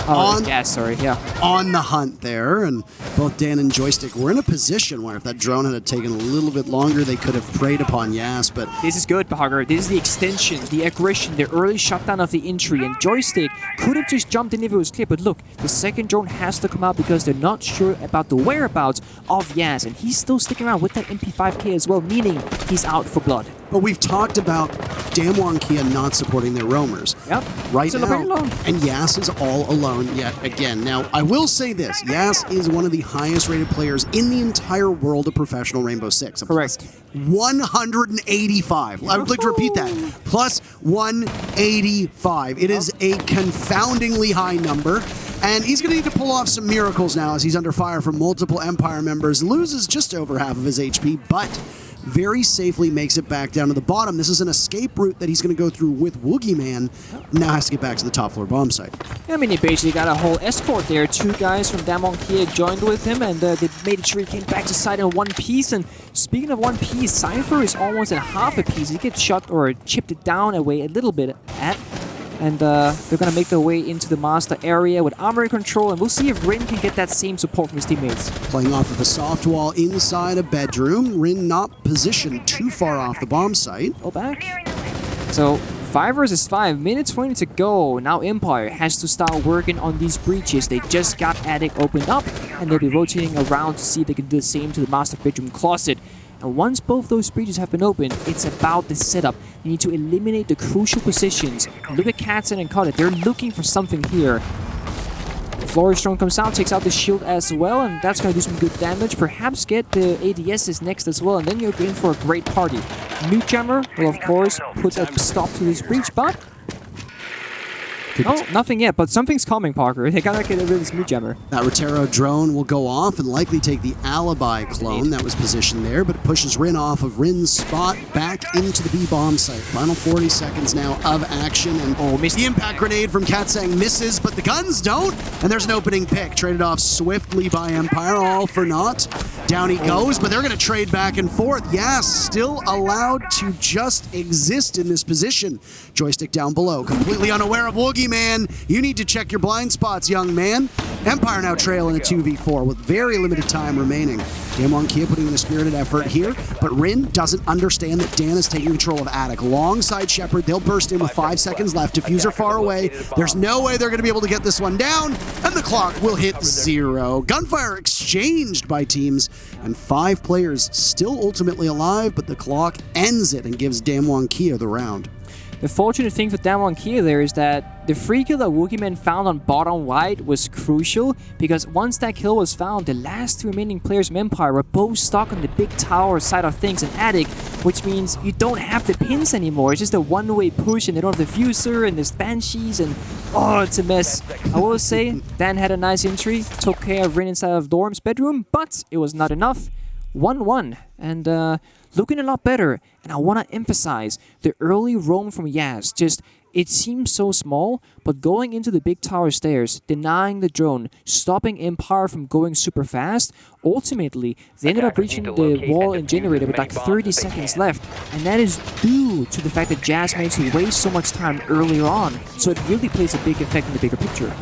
On the hunt there, and both Dan and Joystick were in a position where if that drone had taken a little bit longer, they could have preyed upon Yas, but... This is good, Bahar. This is the extension, the aggression, the early shutdown of the entry, and Joystick could have just jumped in if it was clear, but look, the second drone has to come out because they're not sure about the whereabouts of Yas, and he's still sticking around with that MP5K as well, meaning he's out for blood. But we've talked about Damwon Kia not supporting their roamers. Yep. Right now. Alone. And Yas is all alone yet again. Now, I will say this. Yas is one of the highest rated players in the entire world of professional Rainbow Six. Correct. 185. I would like to repeat that. Plus 185. It is a confoundingly high number. And he's going to need to pull off some miracles now as he's under fire from multiple Empire members. Loses just over half of his HP, but very safely makes it back down to the bottom. This is an escape route that he's going to go through with Woogie Man. Now has to get back to the top floor bomb site. I mean, he basically got a whole escort there. 2 guys from Damwon Kia joined with him, and they made sure he came back to site in one piece. And speaking of one piece, Cypher is almost in half a piece. He gets shot or chipped it down away a little bit at. And they're going to make their way into the master area with armory control, and we'll see if Rin can get that same support from his teammates. Playing off of the soft wall inside a bedroom. Rin not positioned too far off the bomb site. Go back. So 5 versus 5, minutes 20 to go. Now Empire has to start working on these breaches. They just got attic opened up, and they'll be rotating around to see if they can do the same to the master bedroom closet. And once both those breaches have been opened, it's about the setup. You need to eliminate the crucial positions. Look at Katzen and Cuddet. They're looking for something here. Flores drone comes out, takes out the shield as well, and that's going to do some good damage. Perhaps get the ADSs next as well, and then you're in for a great party. Nuke Jammer will, of course, put a stop to this breach, but... Oh, nothing yet, but something's coming, Parker. They gotta get rid of this Mood Jammer. That Rotero drone will go off and likely take the Alibi clone that was positioned there, but it pushes Rin off of Rin's spot back into the B-bomb site. Final 40 seconds now of action, and the impact grenade from Katsang misses, but the guns don't, and there's an opening pick. Traded off swiftly by Empire, all for naught. Down he goes, but they're gonna trade back and forth. Yes, still allowed to just exist in this position. Joystick down below, completely unaware of Woogie Man. You need to check your blind spots, young man. Empire now trailing a 2v4 with very limited time remaining. Damwon Kia putting in a spirited effort here, but Rin doesn't understand that Dan is taking control of Attic. Longside Shepard, they'll burst in with 5 seconds left. Diffuser far away. There's no way they're going to be able to get this one down, and the clock will hit 0. Gunfire exchanged by teams, and 5 players still ultimately alive, but the clock ends it and gives Damwon Kia the round. The fortunate thing for Damwon Kia there is that the free kill that Wookieman found on bottom right was crucial, because once that kill was found, the last 2 remaining players from Empire were both stuck on the big tower side of things in Attic, which means you don't have the pins anymore. It's just a one-way push, and they don't have the Fuser, and there's Banshees, and oh, it's a mess. I will say, Dan had a nice entry, took care of Rin inside of Dorm's bedroom, but it was not enough. 1-1 and looking a lot better. And I want to emphasize the early roam from Yaz. Just, it seems so small, but going into the big tower stairs, denying the drone, stopping Empire from going super fast, ultimately, they ended up reaching the wall and generator with like 30 seconds left. And that is due to the fact that Jazz managed to waste so much time earlier on. So it really plays a big effect in the bigger picture.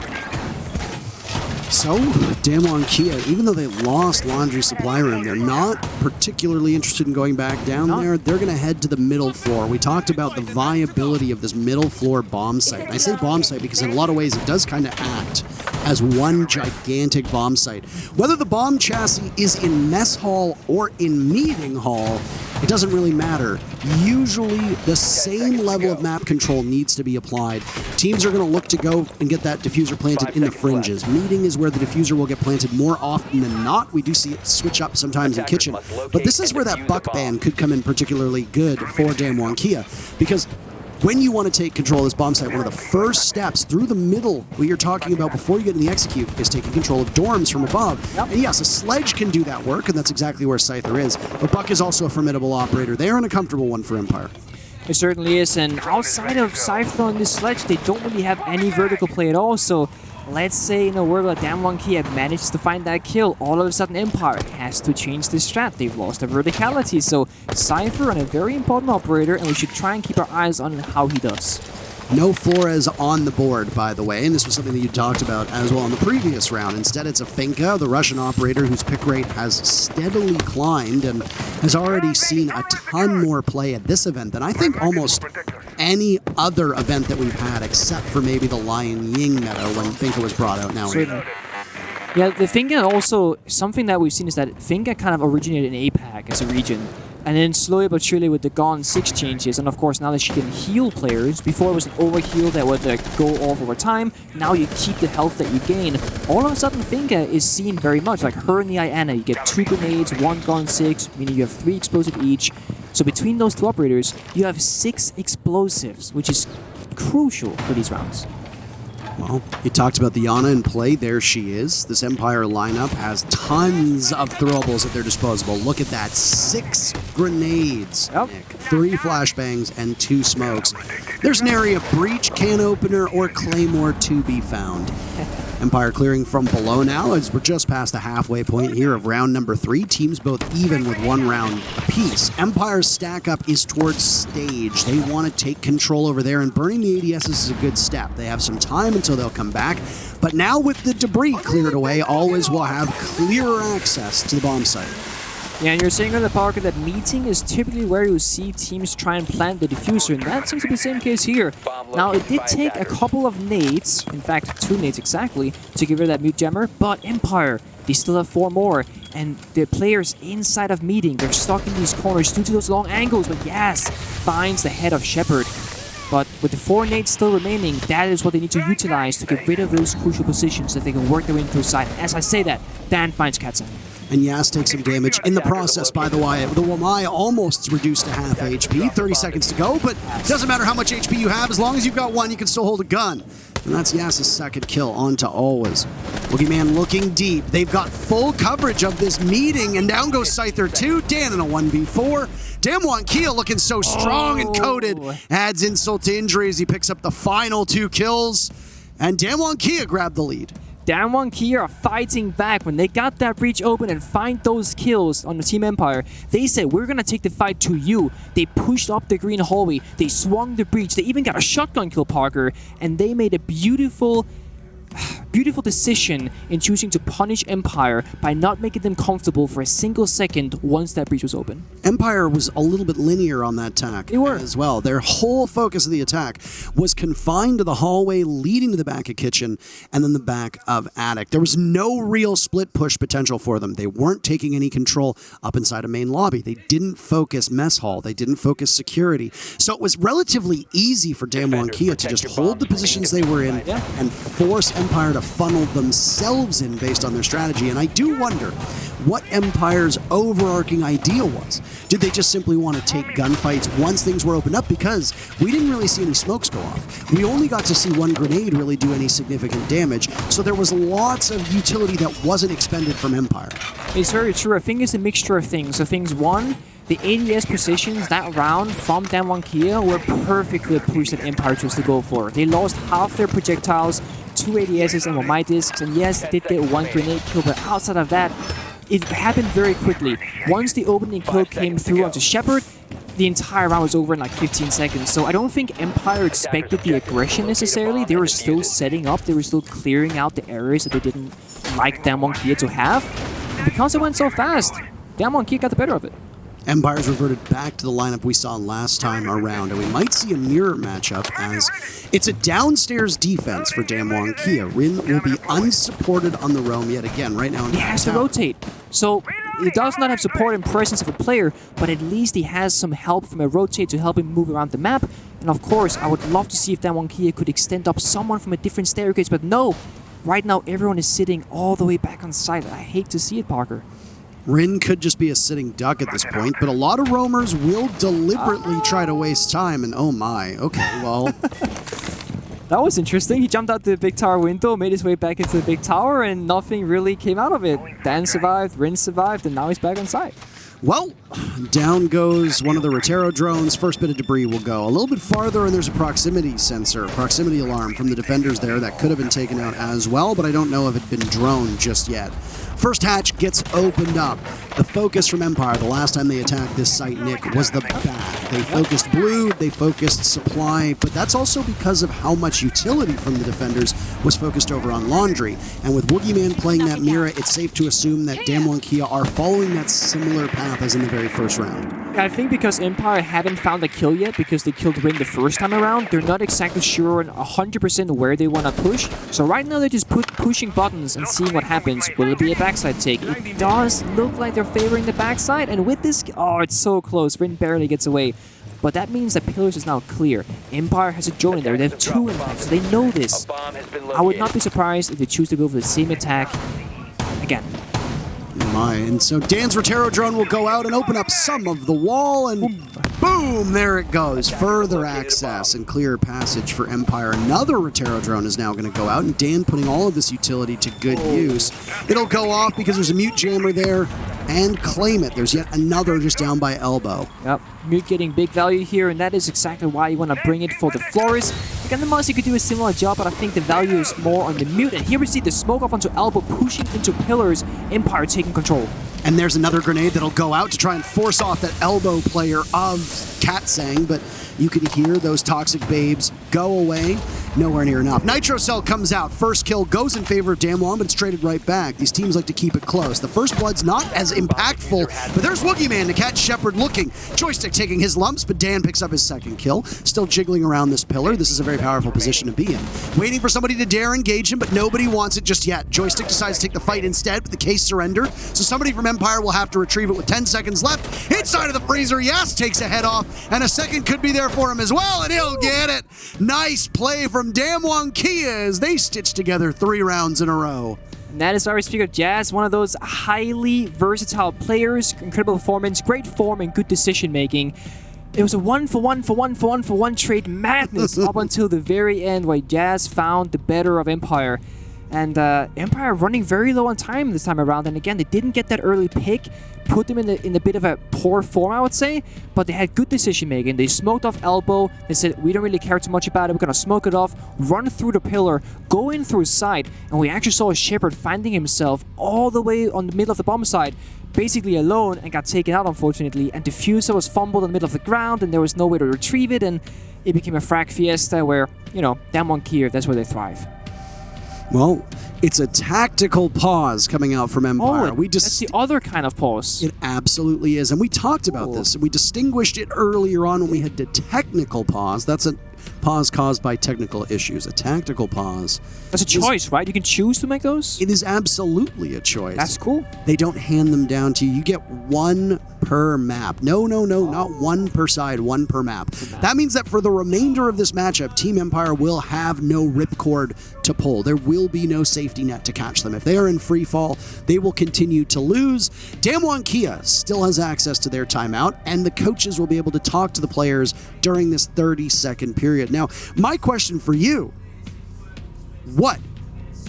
So, Damwon Kia, even though they lost Laundry Supply Room, they're not particularly interested in going back down there. They're going to head to the middle floor. We talked about the viability of this middle floor bomb site. And I say bomb site because in a lot of ways it does kind of act as one gigantic bomb site. Whether the bomb chassis is in mess hall or in meeting hall, it doesn't really matter. Usually, the same level of map control needs to be applied. Teams are going to look to go and get that diffuser planted in the fringes. Meeting is where the diffuser will get planted more often than not. We do see it switch up sometimes in kitchen. But this is where that buck ban could come in particularly good for Damwon Kia, because when you want to take control of this bomb site, one of the first steps through the middle, what you're talking about before you get in the execute, is taking control of dorms from above. And yes, a sledge can do that work, and that's exactly where Scyther is. But Buck is also a formidable operator. They are an uncomfortable one for Empire. It certainly is, and outside of Scyther on this sledge, they don't really have any vertical play at all, so let's say in a world where Damwon Kia manages to find that kill, all of a sudden Empire has to change this strat. They've lost their verticality, so Scyther on a very important operator, and we should try and keep our eyes on how he does. No Flores on the board, by the way, and this was something that you talked about as well in the previous round. Instead, it's a Finka, the Russian operator whose pick rate has steadily climbed and has already seen a ton more play at this event than I think almost any other event that we've had, except for maybe the Lion Ying meta when Finka was brought out now. Certainly. Yeah, the Finka also, something that we've seen is that Finka kind of originated in APAC as a region. And then slowly but surely with the Gone 6 changes, and of course now that she can heal players, before it was an overheal that would go off over time, now you keep the health that you gain. All of a sudden Finka is seen very much like her and the Iana. You get 2 grenades, 1 Gone 6, meaning you have 3 explosive each. So between those 2 operators, you have 6 explosives, which is crucial for these rounds. Well, you talked about the Yana in play. There she is. This Empire lineup has tons of throwables at their disposal. Look at that. 6 grenades, Yep. Nick. 3 flashbangs and 2 smokes. There's an area breach, can opener, or claymore to be found. Empire clearing from below now as we're just past the halfway point here of round number 3. Teams both even with 1 round apiece. Empire's stack up is towards stage. They want to take control over there, and burning the ADS is a good step. They have some time until they'll come back. But now with the debris cleared away, always will have clearer access to the bomb site. Yeah, and you're saying on the Parker that meeting is typically where you see teams try and plant the diffuser, and that seems to be the same case here. Now, it did take a couple of nades, in fact 2 nades exactly, to get rid of that mute jammer, but Empire, they still have 4 more, and the players inside of meeting, they're stuck in these corners due to those long angles, but yes, finds the head of Shepard. But with the 4 nades still remaining, that is what they need to utilize to get rid of those crucial positions that they can work their way into side. As I say that, Dan finds Katzan. And Yas takes some damage in the process, by the way. The Wamai almost reduced to half HP. 30 seconds to go, but it doesn't matter how much HP you have. As long as you've got 1, you can still hold a gun. And that's Yas's second kill, on to Always. Boogeyman looking deep. They've got full coverage of this meeting, and down goes Scyther 2. Dan in a 1v4. Damwon Kia looking so strong and coated. Adds insult to injury as he picks up the final 2 kills. And Damwon Kia grabbed the lead. Damwon Kia are fighting back. When they got that breach open and find those kills on the Team Empire, they said, we're going to take the fight to you. They pushed up the green hallway. They swung the breach. They even got a shotgun kill, Parker. And they made a beautiful decision in choosing to punish Empire by not making them comfortable for a single second once that breach was open. Empire was a little bit linear on that attack They were. as well. Their whole focus of the attack was confined to the hallway leading to the back of kitchen and then the back of attic. There was no real split push potential for them. They weren't taking any control up inside a main lobby. They didn't focus mess hall. They didn't focus security. So it was relatively easy for Damwon Kia to just hold the positions they were in and force Empire to of funneled themselves in based on their strategy. And I do wonder what Empire's overarching idea was. Did they just simply want to take gunfights once things were opened up? Because we didn't really see any smokes go off. We only got to see one grenade really do any significant damage, so there was lots of utility that wasn't expended from Empire. It's very true. I think it's a mixture of things. So things one, the ADS positions that round from Damwon Kia were perfectly pushed that Empire chose to go for. They lost half their projectiles, 2 ADSs and 1 my discs, and yes, they did get 1 grenade kill, but outside of that, it happened very quickly. Once the opening kill came through onto Shepard, the entire round was over in like 15 seconds. So I don't think Empire expected the aggression necessarily. They were still setting up, they were still clearing out the areas that they didn't like Damwon Kia to have. And because it went so fast, Damwon Kia got the better of it. Empire's reverted back to the lineup we saw last time around, and we might see a mirror matchup as it's a downstairs defense for Damwon Kia. Rin will be unsupported on the roam yet again right now. He has to rotate. So he does not have support and presence of a player, but at least he has some help from a rotate to help him move around the map. And of course, I would love to see if Damwon Kia could extend up someone from a different staircase, but no. Right now, everyone is sitting all the way back on site. I hate to see it, Parker. Rin could just be a sitting duck at this point, but a lot of roamers will deliberately try to waste time, and oh my, okay, well... That was interesting. He jumped out the big tower window, made his way back into the big tower, and nothing really came out of it. Dan survived, Rin survived, and now he's back on site. Well, down goes one of the Rotero drones. First bit of debris will go a little bit farther, and there's a proximity sensor, proximity alarm from the defenders there that could have been taken out as well, but I don't know if it had been droned just yet. First hatch gets opened up. The focus from Empire, the last time they attacked this site, Nick, was the back. They focused blue, they focused supply, but that's also because of how much utility from the defenders was focused over on laundry. And with Woogieman playing that Mira, it's safe to assume that Damwon Kia are following that similar path as in the very first round. I think because Empire haven't found a kill yet, because they killed Rin the first time around, they're not exactly sure 100% where they want to push. So right now they're just pushing buttons and seeing what happens. Will it be a backside take? It does look like they're favoring the backside, and with this... Oh, it's so close. Rin barely gets away. But that means that Pillars is now clear. Empire has a drone in there. They have 2 in fact, so they know this. I would not be surprised if they choose to go for the same attack again. My, and so Dan's Rotero drone will go out and open up some of the wall, and boom, there it goes. Further access and clear passage for Empire. Another Rotero drone is now going to go out, and Dan putting all of this utility to good use. It'll go off because there's a mute jammer there, and claim it. There's yet another just down by elbow. Yep, mute getting big value here, and that is exactly why you want to bring it for the Flores. Again, the Mossy could do a similar job, but I think the value is more on the mute. And here we see the smoke off onto elbow, pushing into Pillars, Empire taking control. And there's another grenade that'll go out to try and force off that elbow player of Katsang, but you can hear those toxic babes go away. Nowhere near enough. Nitro Cell comes out. First kill goes in favor of Damwon, but it's traded right back. These teams like to keep it close. The first blood's not as impactful, but there's Woogieman to catch Shepard looking. Joystick taking his lumps, but Dan picks up his second kill. Still jiggling around this pillar. This is a very powerful position to be in. Waiting for somebody to dare engage him, but nobody wants it just yet. Joystick decides to take the fight instead, but the case surrendered. So somebody from Empire will have to retrieve it with 10 seconds left. Inside of the freezer, Yas takes a head off, and a second could be there for him as well, and he'll get it. Nice play from Damwon Kia as they stitch together 3 rounds in a row. And that is why we speak of Jazz, one of those highly versatile players, incredible performance, great form, and good decision making. It was a 1-for-1 trade madness up until the very end, where Jazz found the better of Empire. And Empire running very low on time this time around, and again, they didn't get that early pick, put them in a bit of a poor form, I would say, but they had good decision making. They smoked off elbow, they said, we don't really care too much about it, we're gonna smoke it off, run through the pillar, go in through side, and we actually saw Shepard finding himself all the way on the middle of the bomb side, basically alone, and got taken out, unfortunately, and Diffuser was fumbled in the middle of the ground, and there was no way to retrieve it, and it became a frag fiesta where, you know, Damwon Kia, that's where they thrive. Well, it's a tactical pause coming out from Empire. That's the other kind of pause. It absolutely is. And we talked about this. We distinguished it earlier on when we had the technical pause. That's a pause caused by technical issues. A tactical pause. That's a choice, right? You can choose to make those? It is absolutely a choice. That's cool. They don't hand them down to you. You get one per map. No, not one per side, one per map. That means that for the remainder of this matchup, Team Empire will have no ripcord to pull. There will be no safety net to catch them. If they are in free fall, they will continue to lose. Damwon Kia still has access to their timeout, and the coaches will be able to talk to the players during this 30-second period. Now, my question for you, what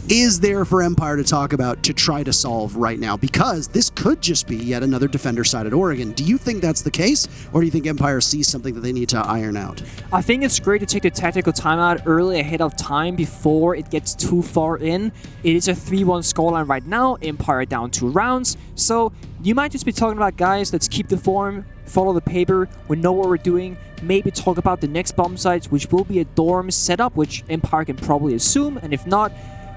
is there for Empire to talk about to try to solve right now? Because this could just be yet another defender-sided Oregon. Do you think that's the case, or do you think Empire sees something that they need to iron out? I think it's great to take the tactical timeout early ahead of time before it gets too far in. It is a 3-1 scoreline right now, Empire down 2 rounds, so you might just be talking about, guys, let's keep the form, follow the paper, we know what we're doing, maybe talk about the next bomb sites, which will be a dorm setup, which Empire can probably assume, and if not,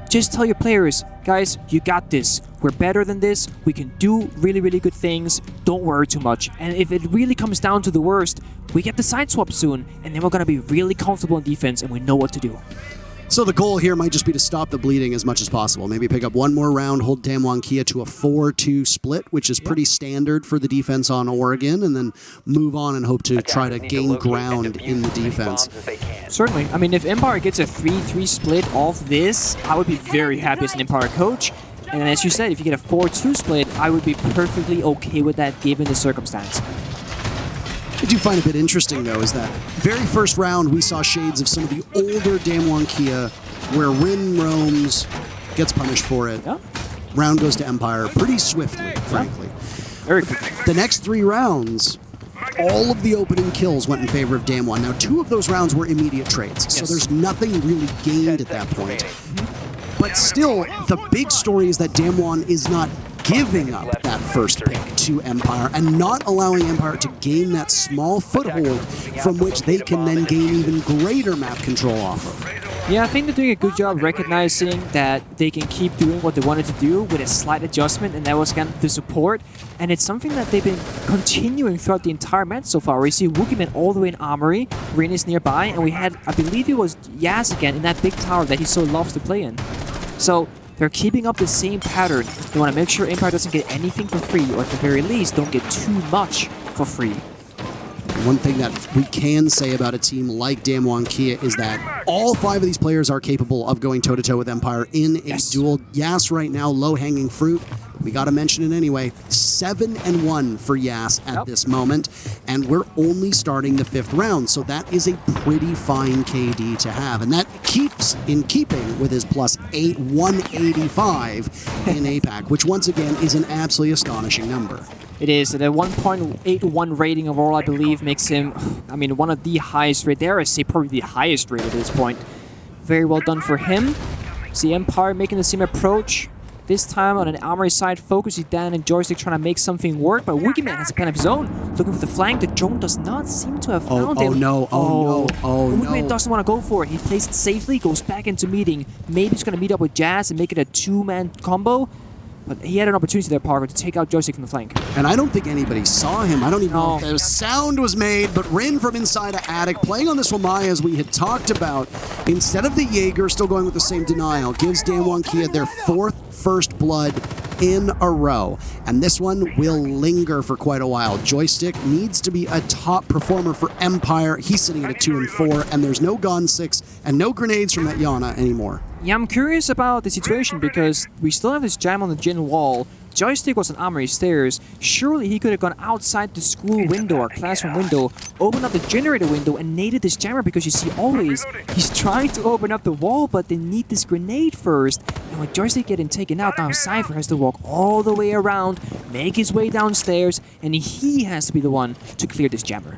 just tell your players, guys, you got this. We're better than this. We can do really, really good things. Don't worry too much. And if it really comes down to the worst, we get the side swap soon, and then we're going to be really comfortable in defense, and we know what to do. So the goal here might just be to stop the bleeding as much as possible. Maybe pick up one more round, hold Damwon Kia to a 4-2 split, which is pretty standard for the defense on Oregon, and then move on and hope to try to gain ground in the defense. Certainly. I mean, if Empire gets a 3-3 split off this, I would be very happy as an Empire coach. And as you said, if you get a 4-2 split, I would be perfectly okay with that given the circumstance. What I do find a bit interesting, though, is that very first round we saw shades of some of the older Damwon Kia where Rin roams, gets punished for it. Yeah. Round goes to Empire pretty swiftly, frankly. Very quickly. The next 3 rounds, all of the opening kills went in favor of Damwon. Now, 2 of those rounds were immediate trades, so there's nothing really gained at that point. But still, the big story is that Damwon is not giving up that first pick to Empire and not allowing Empire to gain that small foothold from which they can then gain even greater map control off of. Yeah, I think they're doing a good job recognizing that they can keep doing what they wanted to do with a slight adjustment, and that was again the support. And it's something that they've been continuing throughout the entire match so far. We see Wookieeman all the way in Armory, Rin is nearby, and we had, I believe it was Yas again in that big tower that he so loves to play in. So they're keeping up the same pattern. They want to make sure Empire doesn't get anything for free, or at the very least, don't get too much for free. One thing that we can say about a team like Damwon Kia is that all 5 of these players are capable of going toe-to-toe with Empire in a duel. Yas right now, low-hanging fruit. We got to mention it anyway. 7-1 for Yas at this moment, and we're only starting the 5th round, so that is a pretty fine KD to have, and that keeps in keeping with his plus 185 in APAC, which once again is an absolutely astonishing number. It is. The 1.81 rating overall, I believe, makes him, I mean, one of the highest rated. Dare I say, probably the highest rated at this point. Very well done for him. See Empire making the same approach. This time on an Armory side, focusing down and Joystick trying to make something work, but Wookieeman has a plan of his own. Looking for the flank, the drone does not seem to have found him. Wookieeman doesn't want to go for it. He plays it safely, goes back into meeting. Maybe he's going to meet up with Jazz and make it a 2-man combo. But he had an opportunity there, Parker, to take out Joystick from the flank. And I don't think anybody saw him. I don't even know if the sound was made, but Rin from inside of Attic, playing on this Wamaya as we had talked about, instead of the Jaeger, still going with the same denial, gives Damwon Kia their 4th first blood in a row. And this one will linger for quite a while. Joystick needs to be a top performer for Empire. He's sitting at a 2 and 4, and there's no Gon 6 and no grenades from that Yana anymore. Yeah, I'm curious about the situation because we still have this jam on the gym wall. Joystick was on Armory stairs. Surely he could have gone outside the school window or classroom window, opened up the generator window and naded this jammer, because you see always he's trying to open up the wall, but they need this grenade first. And with Joystick getting taken out, now Cypher has to walk all the way around, make his way downstairs, and he has to be the one to clear this jammer.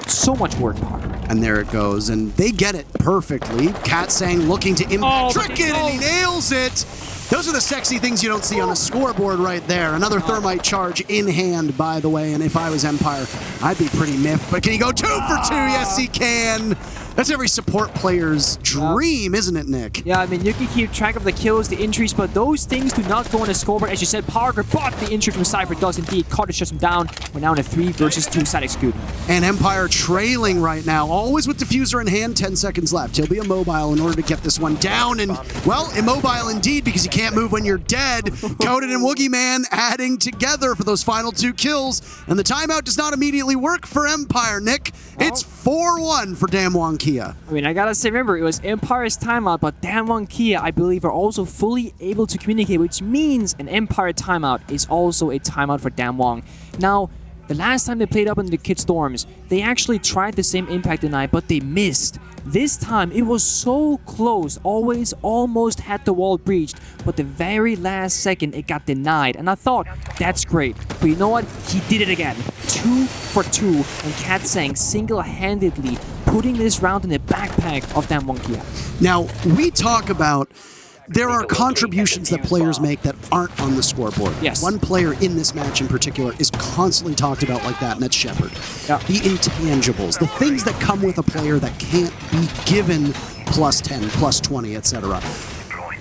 So much work, Parker. And there it goes, and they get it perfectly. Katsang looking to impact trick it, and he nails it. Those are the sexy things you don't see on a scoreboard right there. Another thermite charge in hand, by the way, and if I was Empire, I'd be pretty miffed. But can he go 2 for 2? Yes, he can. That's every support player's dream, isn't it, Nick? Yeah, I mean, you can keep track of the kills, the injuries, but those things do not go on the scoreboard. As you said, Parker, but the injury from Cypher does indeed. Carter shuts him down. We're now in a 3 versus 2 side executing. And Empire trailing right now, always with diffuser in hand, 10 seconds left. He'll be immobile in order to get this one down, and, well, immobile indeed, because you can't move when you're dead. Coded and Woogie Man adding together for those final 2 kills, and the timeout does not immediately work for Empire, Nick. It's 4-1 for Damwon Kia. I mean, I gotta say, remember, it was Empire's timeout, but Damwon Kia, I believe, are also fully able to communicate, which means an Empire timeout is also a timeout for Damwon. Now, the last time they played up in the Kid Storms, they actually tried the same impact deny, but they missed. This time, it was so close, always almost had the wall breached, but the very last second, it got denied. And I thought, that's great. But you know what? He did it again. 2 for 2, and Katsang single-handedly putting this round in the backpack of Damwon Kia. Now, we talk about there are contributions that players make that aren't on the scoreboard. Yes. One player in this match in particular is constantly talked about like that, and that's Shepard. Yeah. The intangibles, the things that come with a player that can't be given plus 10, plus 20, etc.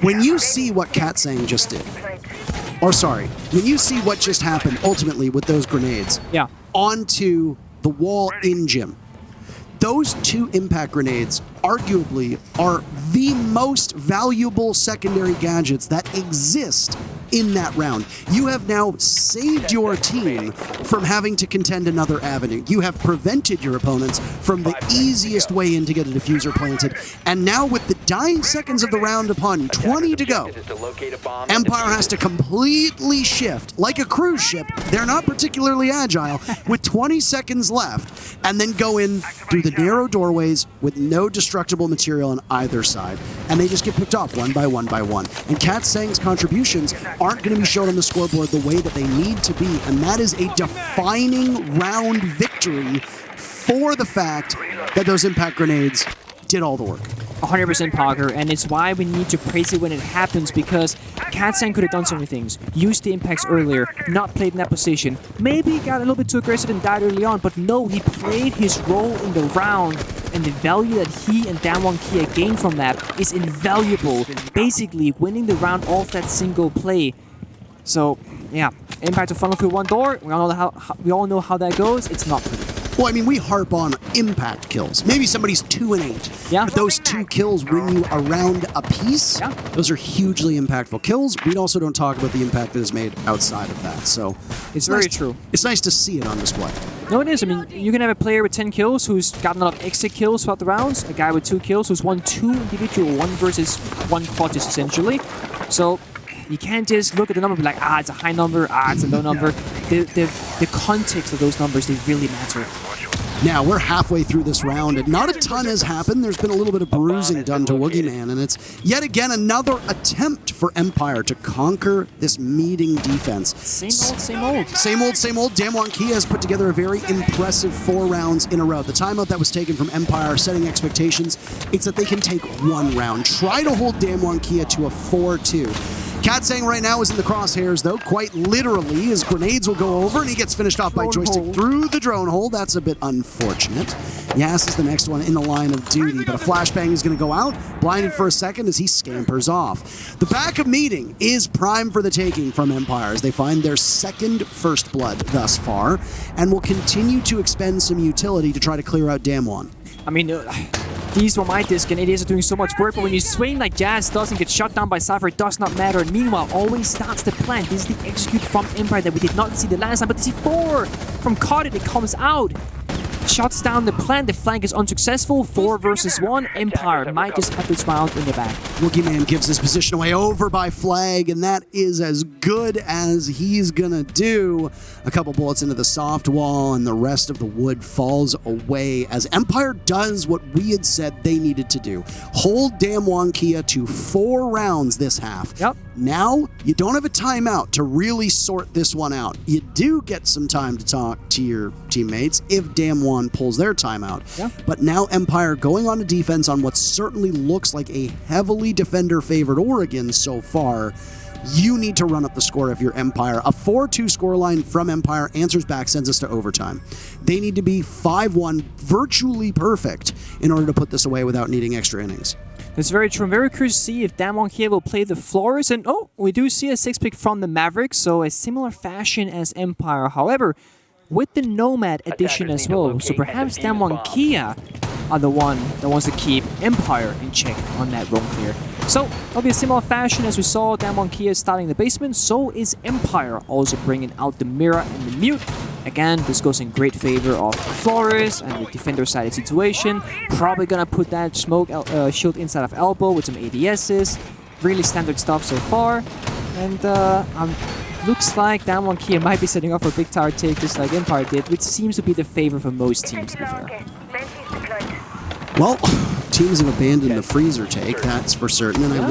When you see what Katsang just did, or sorry, when you see what just happened ultimately with those grenades onto the wall in gym, those 2 impact grenades arguably are the most valuable secondary gadgets that exist in that round. You have now saved your team from having to contend another avenue. You have prevented your opponents from the easiest way in to get a diffuser planted. And now with the dying seconds of the round upon you, 20 to go, Empire has to completely shift. Like a cruise ship, they're not particularly agile, with 20 seconds left, and then go in through the narrow doorways with no destructible material on either side. And they just get picked off one by one by one. And Katsang's contributions aren't going to be shown on the scoreboard the way that they need to be, and that is a defining round victory for the fact that those impact grenades did all the work. 100% Parker, and it's why we need to praise it when it happens, because Katsang could have done so many things. Used the impacts earlier, not played in that position. Maybe got a little bit too aggressive and died early on, but no, he played his role in the round, and the value that he and Damwon Kia gained from that is invaluable. Basically, winning the round off that single play. So, yeah, impact to funnel through one door. We all know how that goes. It's not pretty. Well, I mean, we harp on impact kills. Maybe somebody's 2 and 8. Yeah. But those 2 kills win you a round apiece. Yeah. Those are hugely impactful kills. We also don't talk about the impact that is made outside of that. So It's very true. It's nice to see it on display. No, it is. I mean, you can have a player with 10 kills who's gotten a lot of exit kills throughout the rounds. A guy with 2 kills who's won 2 individual 1 versus 1 clutches, essentially. So you can't just look at the number and be like, it's a high number, it's a low number. The context of those numbers, they really matter. Now, we're halfway through this round, and not a ton has happened. There's been a little bit of bruising done to Woogie Man, and it's yet again another attempt for Empire to conquer this meeting defense. Same old, same old. Same old, same old. Damwon Kia has put together a very impressive 4 rounds in a row. The timeout that was taken from Empire, setting expectations, it's that they can take 1 round. Try to hold Damwon Kia to a 4-2. Katsang right now is in the crosshairs, though, quite literally. His grenades will go over, and he gets finished off by Joystick through the drone hole. That's a bit unfortunate. Yas is the next one in the line of duty, but a flashbang is going to go out, blinded for a second as he scampers off. The back of meeting is prime for the taking from Empire as they find their 2nd first blood thus far, and will continue to expend some utility to try to clear out Damwon. I mean, these were my disc, and idiots are doing so much work, but when you swing like Jazz does and get shut down by Cypher, it does not matter. And meanwhile, always starts the plant. This is the execute from Empire that we did not see the last time, but the C4 from Carter, it comes out. Shuts down the plant, the flank is unsuccessful, 4 versus 1. Empire might just have this round in the back. Woogie Man gives his position away over by Flag, and that is as good as he's gonna do. A couple bullets into the soft wall, and the rest of the wood falls away as Empire does what we had said they needed to do. Hold Damwon Kia to 4 rounds this half. Yep. Now, you don't have a timeout to really sort this one out. You do get some time to talk to your teammates if Damwon pulls their timeout. Yeah. But now Empire going on to defense on what certainly looks like a heavily defender-favored Oregon so far You need to run up the score if you're Empire. A 4-2 scoreline from Empire answers back, sends us to overtime. They need to be 5-1, virtually perfect, in order to put this away without needing extra innings. That's very true. I'm very curious to see if Damwon Kia will play the floors. And we do see a 6-pick from the Mavericks, so a similar fashion as Empire. However, with the Nomad addition as well, so perhaps Damwon Kia are the one that wants to keep Empire in check on that roam clear. So, it'll be a similar fashion as we saw Damwon Kia starting the basement, so is Empire also bringing out the Mirror and the Mute. Again, this goes in great favor of Flores and the defender-sided situation. Probably gonna put that smoke shield inside of Elbow with some ADSs. Really standard stuff so far. And looks like Damwon Kia might be setting up for a big tower take just like Empire did, which seems to be the favor for most teams, to be fair. Well, teams have abandoned the freezer take, that's for certain, and I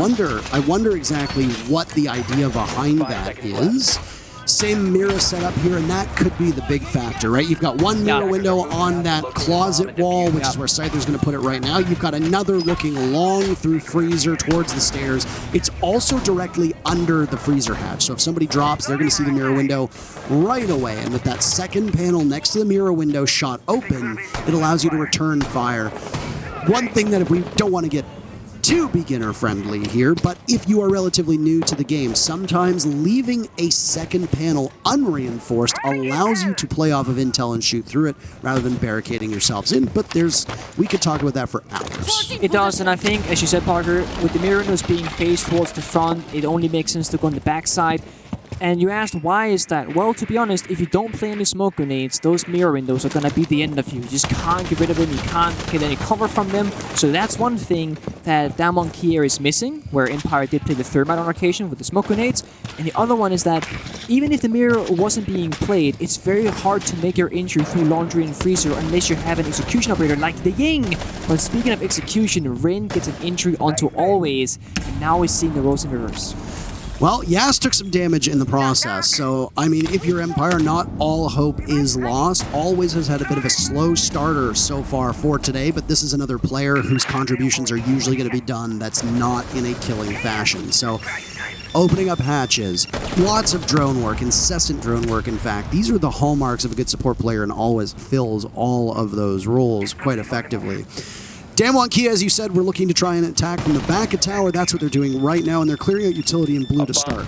wonder exactly what the idea behind that is. Same mirror setup here, and that could be the big factor, right? You've got one mirror window on that closet wall, which is where Scyther's going to put it right now. You've got another looking long through freezer towards the stairs. It's also directly under the freezer hatch, so if somebody drops, they're going to see the mirror window right away. And with that second panel next to the mirror window shot open, it allows you to return fire. One thing that if we don't want to get too beginner-friendly here, but if you are relatively new to the game, sometimes leaving a second panel unreinforced allows you to play off of intel and shoot through it rather than barricading yourselves in, but we could talk about that for hours. It does, and I think, as you said, Parker, with the mirror windows being faced towards the front, it only makes sense to go on the backside. And you asked, why is that? Well, to be honest, if you don't play any smoke grenades, those mirror windows are going to be the end of you. You just can't get rid of them, you can't get any cover from them. So that's one thing that Damwon Kia is missing, where Empire did play the thermite on occasion with the smoke grenades. And the other one is that even if the mirror wasn't being played, it's very hard to make your entry through Laundry and Freezer unless you have an execution operator like the Ying. But speaking of execution, Rin gets an entry onto Always, and now we're seeing the roles in reverse. Well, Yas took some damage in the process, so, I mean, if you're Empire, not all hope is lost. Always has had a bit of a slow starter so far for today, but this is another player whose contributions are usually going to be done that's not in a killing fashion. So, opening up hatches, lots of drone work, incessant drone work, in fact. These are the hallmarks of a good support player and always fills all of those roles quite effectively. Damwon Kia, as you said, we're looking to try and attack from the back of tower. That's what they're doing right now, and they're clearing out utility in blue to start.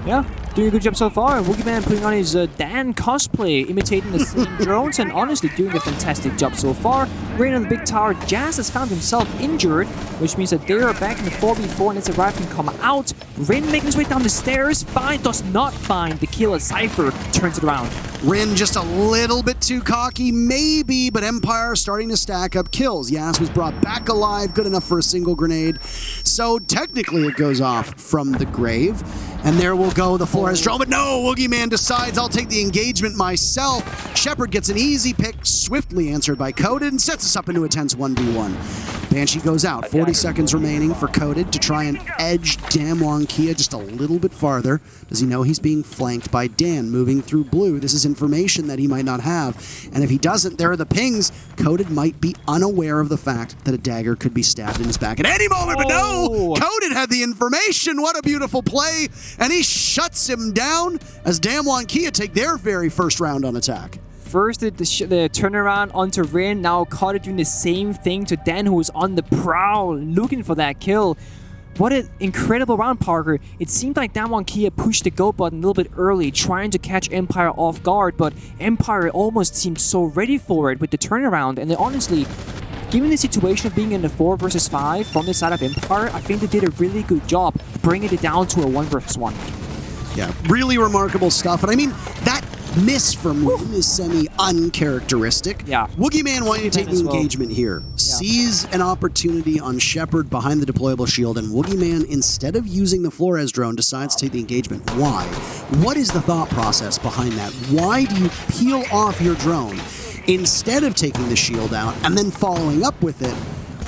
Yeah, doing a good job so far. Woogieman putting on his Dan cosplay, imitating the same drones, and honestly doing a fantastic job so far. Right on the big tower, Jazz has found himself injured, which means that they are back in the 4v4 and it's a rifle can come out. Rin making his way down the stairs, does not find the kill as Cypher turns it around. Rin just a little bit too cocky, maybe, but Empire starting to stack up kills. Yas was brought back alive, good enough for a single grenade. So technically it goes off from the grave. And there will go the Flores drone, but no, Woogieman decides I'll take the engagement myself. Shepard gets an easy pick, swiftly answered by Coded, and sets us up into a tense 1v1. Banshee goes out, 40 seconds remaining for Coded to try and edge Damwon Kia just a little bit farther. Does he know he's being flanked by Dan moving through blue? This is information that he might not have. And if he doesn't, there are the pings. Coded might be unaware of the fact that a dagger could be stabbed in his back at any moment, but no! Coded had the information, what a beautiful play! And he shuts him down as Damwon Kia take their very first round on attack. First, the turnaround onto Rin, now Carter doing the same thing to Dan, who was on the prowl, looking for that kill. What an incredible round, Parker. It seemed like Damwon Kia pushed the go button a little bit early, trying to catch Empire off guard, but Empire almost seemed so ready for it with the turnaround, and they honestly, given the situation of being in the 4 versus 5 from the side of Empire, I think they did a really good job bringing it down to a 1 versus 1. Yeah, really remarkable stuff. And I mean, that miss from Rin is semi-uncharacteristic. Yeah. Woogieman wanting to take the engagement here. Yeah. Sees an opportunity on Shepard behind the deployable shield, and Woogieman, instead of using the Flores drone, decides to take the engagement. Why? What is the thought process behind that? Why do you peel off your drone instead of taking the shield out and then following up with it?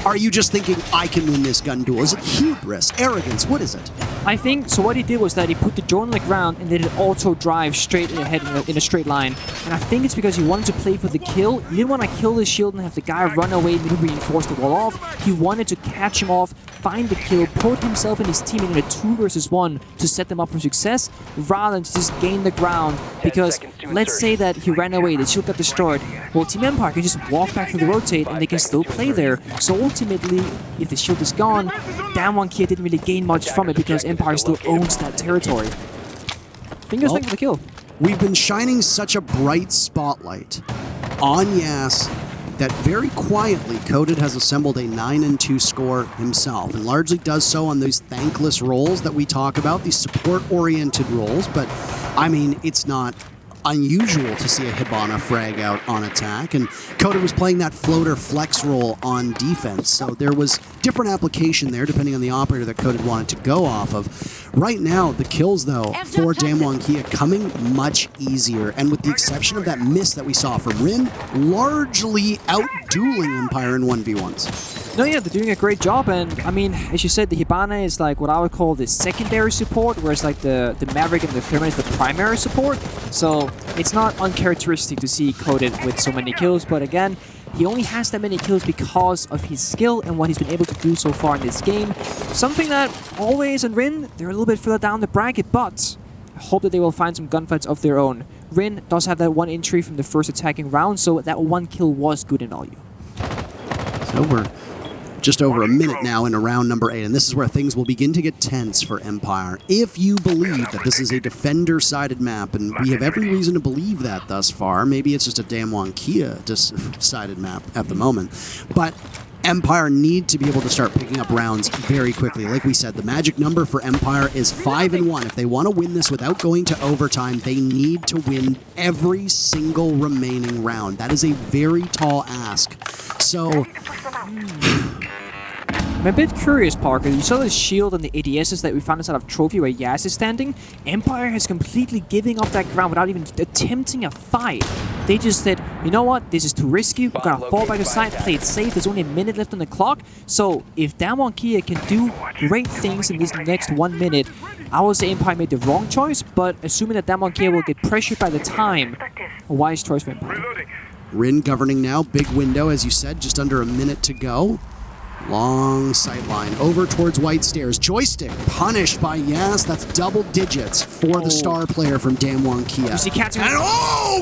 Are you just thinking, I can win this gun duel? Is it hubris, arrogance? What is it? I think, so what he did was that he put the drone on the ground and then it auto drive straight ahead in a straight line. And I think it's because he wanted to play for the kill. He didn't want to kill the shield and have the guy run away and reinforce the wall off. He wanted to catch him off, find the kill, put himself and his team in a 2 versus 1 to set them up for success, rather than to just gain the ground. Because let's say that he ran away, the shield got destroyed. Well, Team Empire can just walk back through the rotate and they can still play there. So ultimately, if the shield is gone, Damwon Kia didn't really gain much from it because Empire still owns that territory. Fingers for the kill. We've been shining such a bright spotlight on Yas that very quietly Coded has assembled a 9-2 score himself, and largely does so on those thankless roles that we talk about, these support-oriented roles. But I mean, it's not unusual to see a Hibana frag out on attack, and Coded was playing that floater flex role on defense, so there was different application there depending on the operator that Coded wanted to go off of. Right now, the kills, though, for Damwon Kia coming much easier, and with the exception of that miss that we saw from Rin, largely out-dueling Empire in 1v1s. No, yeah, they're doing a great job, and I mean, as you said, the Hibana is like what I would call the secondary support, whereas like the Maverick and the Thermite is the primary support. So it's not uncharacteristic to see Coded with so many kills, but again, he only has that many kills because of his skill and what he's been able to do so far in this game. Something that always in Rin, they're a little bit further down the bracket, but I hope that they will find some gunfights of their own. Rin does have that 1 entry from the first attacking round, so that 1 kill was good in value. So we're just over a minute now into round number 8, and this is where things will begin to get tense for Empire. If you believe that this is a defender-sided map, and we have every reason to believe that thus far, maybe it's just a Damwon Kia sided map at the moment, but Empire need to be able to start picking up rounds very quickly. Like we said, the magic number for Empire is 5-1. If they want to win this without going to overtime, they need to win every single remaining round. That is a very tall ask. So I'm a bit curious, Parker. You saw the shield and the ADSs that we found inside of Trophy where Yas is standing. Empire has completely giving up that ground without even attempting a fight. They just said, you know what, this is too risky, we're gonna fall back aside, play it safe, there's only a minute left on the clock. So if Damwon Kia can do great things in this next 1 minute, I would say Empire made the wrong choice, but assuming that Damwon Kia will get pressured by the time, a wise choice for Empire. Rin governing now, big window, as you said, just under a minute to go. Long sight line over towards White Stairs. Joystick punished by Yas. That's double digits for the star player from Damwon Kia. You see catching and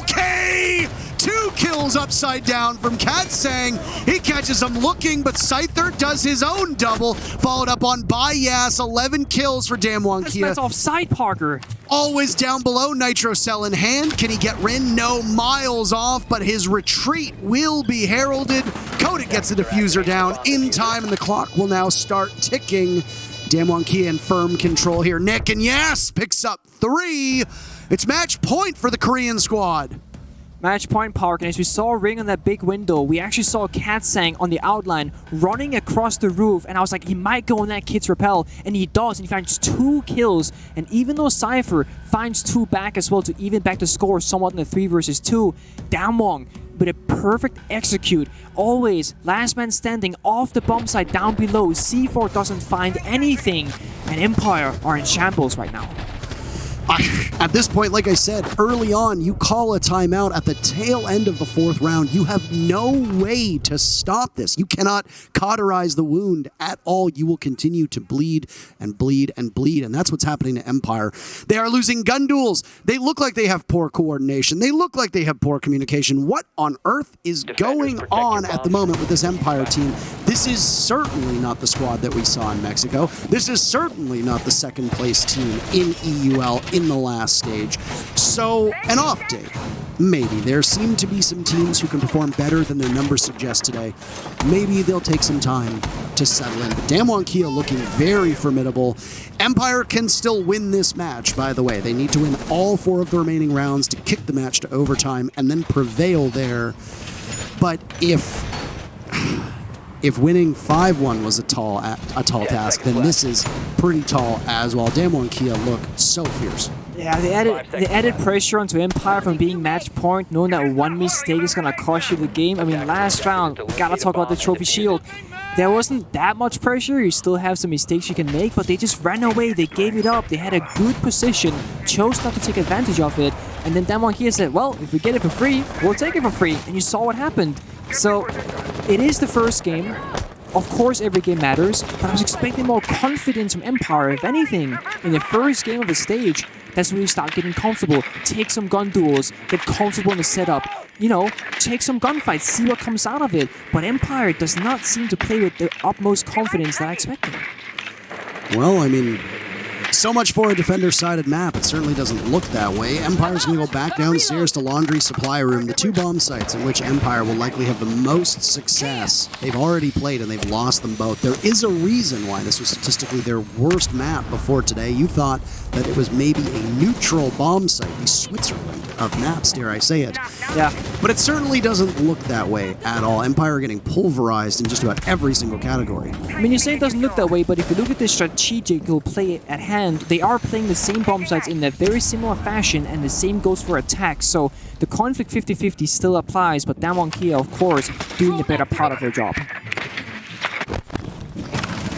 okay! 2 kills upside down from Katsang. He catches him looking, but Scyther does his own double, followed up on by Yas. 11 kills for Damwon Kia. That's offside, Parker. Always down below, Nitro Cell in hand. Can he get Rin? No, miles off, but his retreat will be heralded. Coded gets the diffuser down in time, and the clock will now start ticking. Damwon Kia in firm control here. Nick and Yas picks up 3. It's match point for the Korean squad. Match point, Park, and as we saw Ring on that big window, we actually saw Katsang on the outline running across the roof, and I was like, he might go on that kid's rappel, and he does, and he finds 2 kills, and even though Cypher finds 2 back as well to even back the score somewhat in the 3 versus 2, Damwon with a perfect execute, always last man standing off the bomb site down below. C4 doesn't find anything, and Empire are in shambles right now. At this point, like I said, early on, you call a timeout at the tail end of the 4th round. You have no way to stop this. You cannot cauterize the wound at all. You will continue to bleed and bleed and bleed, and that's what's happening to Empire. They are losing gun duels. They look like they have poor coordination. They look like they have poor communication. What on earth is going on at the moment with this Empire team? This is certainly not the squad that we saw in Mexico. This is certainly not the 2nd place team in EUL in the last stage. So, an off day. Maybe. There seem to be some teams who can perform better than their numbers suggest today. Maybe they'll take some time to settle in. But Damwon Kia looking very formidable. Empire can still win this match, by the way. They need to win all 4 of the remaining rounds to kick the match to overtime and then prevail there. But if winning 5-1 was a tall task, then this is pretty tall as well. Damwon Kia look so fierce. Yeah, they added pressure onto Empire from being match point, knowing that 1 mistake is gonna cost you the game. I mean, last round, gotta talk about the trophy shield. There wasn't that much pressure. You still have some mistakes you can make, but they just ran away. They gave it up. They had a good position, chose not to take advantage of it, and then Damwon Kia said, well, if we get it for free, we'll take it for free. And you saw what happened. So, it is the first game Of course, every game matters, but I was expecting more confidence from Empire. If anything, in the first game of the stage, that's when you start getting comfortable. Take some gun duels, get comfortable in the setup. You know, take some gunfights, see what comes out of it. But Empire does not seem to play with the utmost confidence that I expected. Well, I mean, so much for a defender-sided map. It certainly doesn't look that way. Empire's going to go back downstairs to Laundry Supply Room, the 2 bomb sites in which Empire will likely have the most success. They've already played and they've lost them both. There is a reason why this was statistically their worst map before today. You thought that it was maybe a neutral bomb site, the Switzerland of maps, dare I say it. Yeah. But it certainly doesn't look that way at all. Empire are getting pulverized in just about every single category. I mean, you say it doesn't look that way, but if you look at the strategical play at hand, they are playing the same bomb sites in a very similar fashion, and the same goes for attacks. So the conflict 50-50 still applies, but Damwon Kia, of course, doing the better part of their job.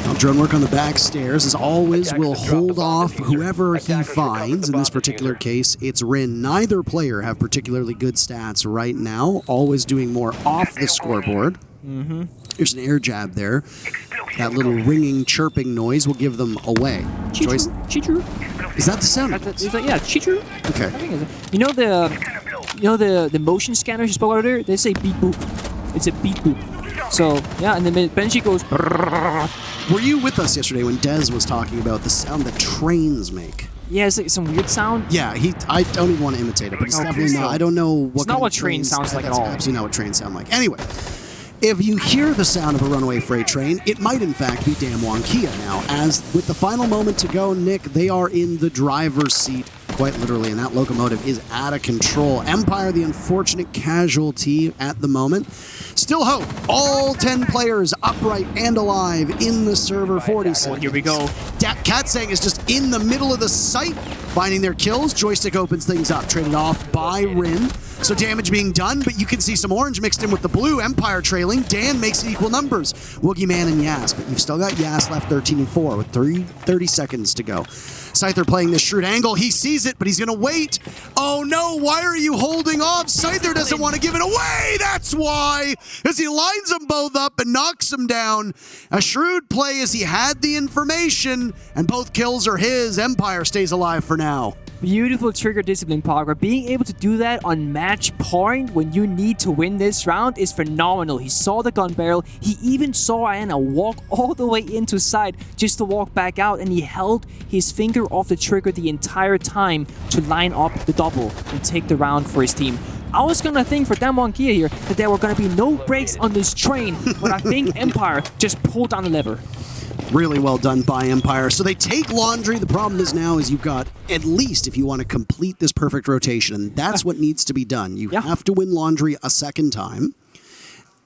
Now, drone work on the back stairs, as always, will hold off whoever he finds. In this particular case, it's Rin. Neither player have particularly good stats right now, always doing more off the scoreboard. There's an air jab there. That little ringing, chirping noise will give them away. Choice. Chichu. Is that the sound? Is that, yeah, Chichu. Okay. I think it's, you know the motion scanners you spoke about earlier? They say beep boop. It's a beep boop. So yeah, and then Benji goes. Were you with us yesterday when Dez was talking about the sound that trains make? Yeah, it's like some weird sound. Yeah, I don't even want to imitate it, but it's definitely not. I don't know what. It's not what train sounds like at all. That's absolutely not what trains sound like. Anyway. If you hear the sound of a runaway freight train, it might in fact be Damwon Kia now, as with the final moment to go, Nick, they are in the driver's seat, quite literally, and that locomotive is out of control. Empire, the unfortunate casualty at the moment. Still hope. All 10 players upright and alive in the server 40 seconds. Here we go. Katsang is just in the middle of the site, finding their kills. Joystick opens things up, traded off by Rin. So damage being done, but you can see some orange mixed in with the blue. Empire trailing. Dan makes it equal numbers. Woogieman and Yas, but you've still got Yas left 13-4 with 30 seconds to go. Scyther playing this shrewd angle. He sees it, but he's going to wait. Oh no, why are you holding off? Scyther doesn't want to give it away. That's why. As he lines them both up and knocks them down. A shrewd play as he had the information, and both kills are his. Empire stays alive for now. Beautiful trigger discipline, Parker. Being able to do that on match point when you need to win this round is phenomenal. He saw the gun barrel. He even saw Anna walk all the way into sight just to walk back out, and he held his finger off the trigger the entire time to line up the double and take the round for his team. I was gonna think for Damwon Kia here that there were gonna be no brakes on this train, but I think Empire just pulled down the lever. Really well done by Empire. So they take Laundry. The problem is now is you've got, at least if you want to complete this perfect rotation, and that's what needs to be done. You have to win Laundry a second time.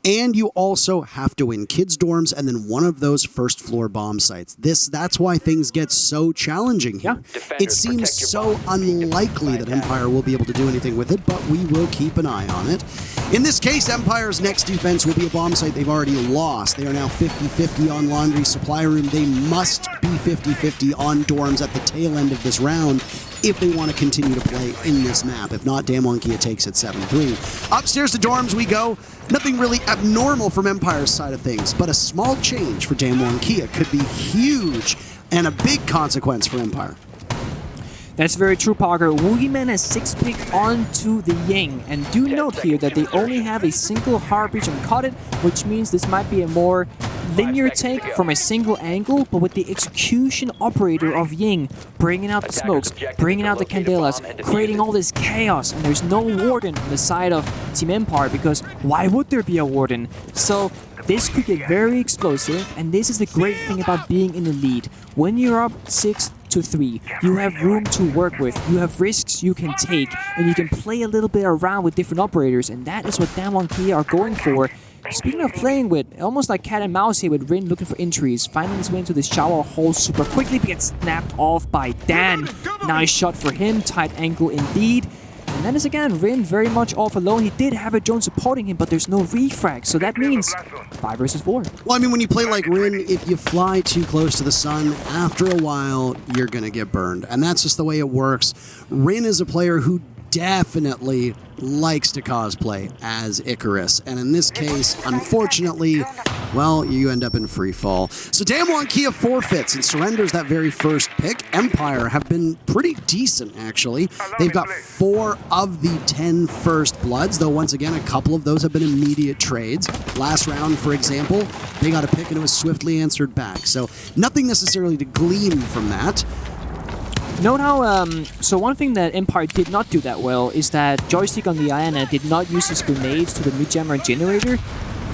And you also have to win kids' dorms and then one of those first floor bomb sites. That's why things get so challenging here. It seems so unlikely that Empire will be able to do anything with it, but we will keep an eye on it. In this case, Empire's next defense will be a bomb site they've already lost. They are now 50-50 on Laundry Supply Room. They must be 50-50 on dorms at the tail end of this round if they want to continue to play in this map. If not, Damwon Kia takes it 7-3. Upstairs to dorms we go. Nothing really abnormal from Empire's side of things, but a small change for Damwon Kia could be huge and a big consequence for Empire. That's very true, Parker. Woogieman has 6 pick onto the Ying, and do note here that they only have a single hard breach and cut it, which means this might be a more linear take from a single angle, but with the execution operator of Ying bringing out the smokes, bringing out the candelas, creating all this chaos, and there's no warden on the side of Team Empire, because why would there be a warden? So this could get very explosive, and this is the great thing about being in the lead. When you're up 6-3, you have room to work with, you have risks you can take, and you can play a little bit around with different operators, and that is what Damwon Kia are going for. Speaking of playing with, almost like cat and mouse here with Rin looking for entries, finding his way into this shower hole super quickly, but gets snapped off by Dan. Nice shot for him, tight angle indeed. And then is again, Rin very much off alone. He did have a drone supporting him, but there's no refrag, so that means 5 versus 4. Well, I mean, when you play like Rin, if you fly too close to the sun, after a while, you're going to get burned. And that's just the way it works. Rin is a player who definitely likes to cosplay as Icarus. And in this case, unfortunately, well, you end up in free fall. So Damwon Kia forfeits and surrenders that very first pick. Empire have been pretty decent, actually. They've got 4 of the 10 first bloods, though once again, a couple of those have been immediate trades. Last round, for example, they got a pick and it was swiftly answered back. So nothing necessarily to glean from that. Note how, so one thing that Empire did not do that well is that Joystick on the Iana did not use his grenades to the mid-jammer generator.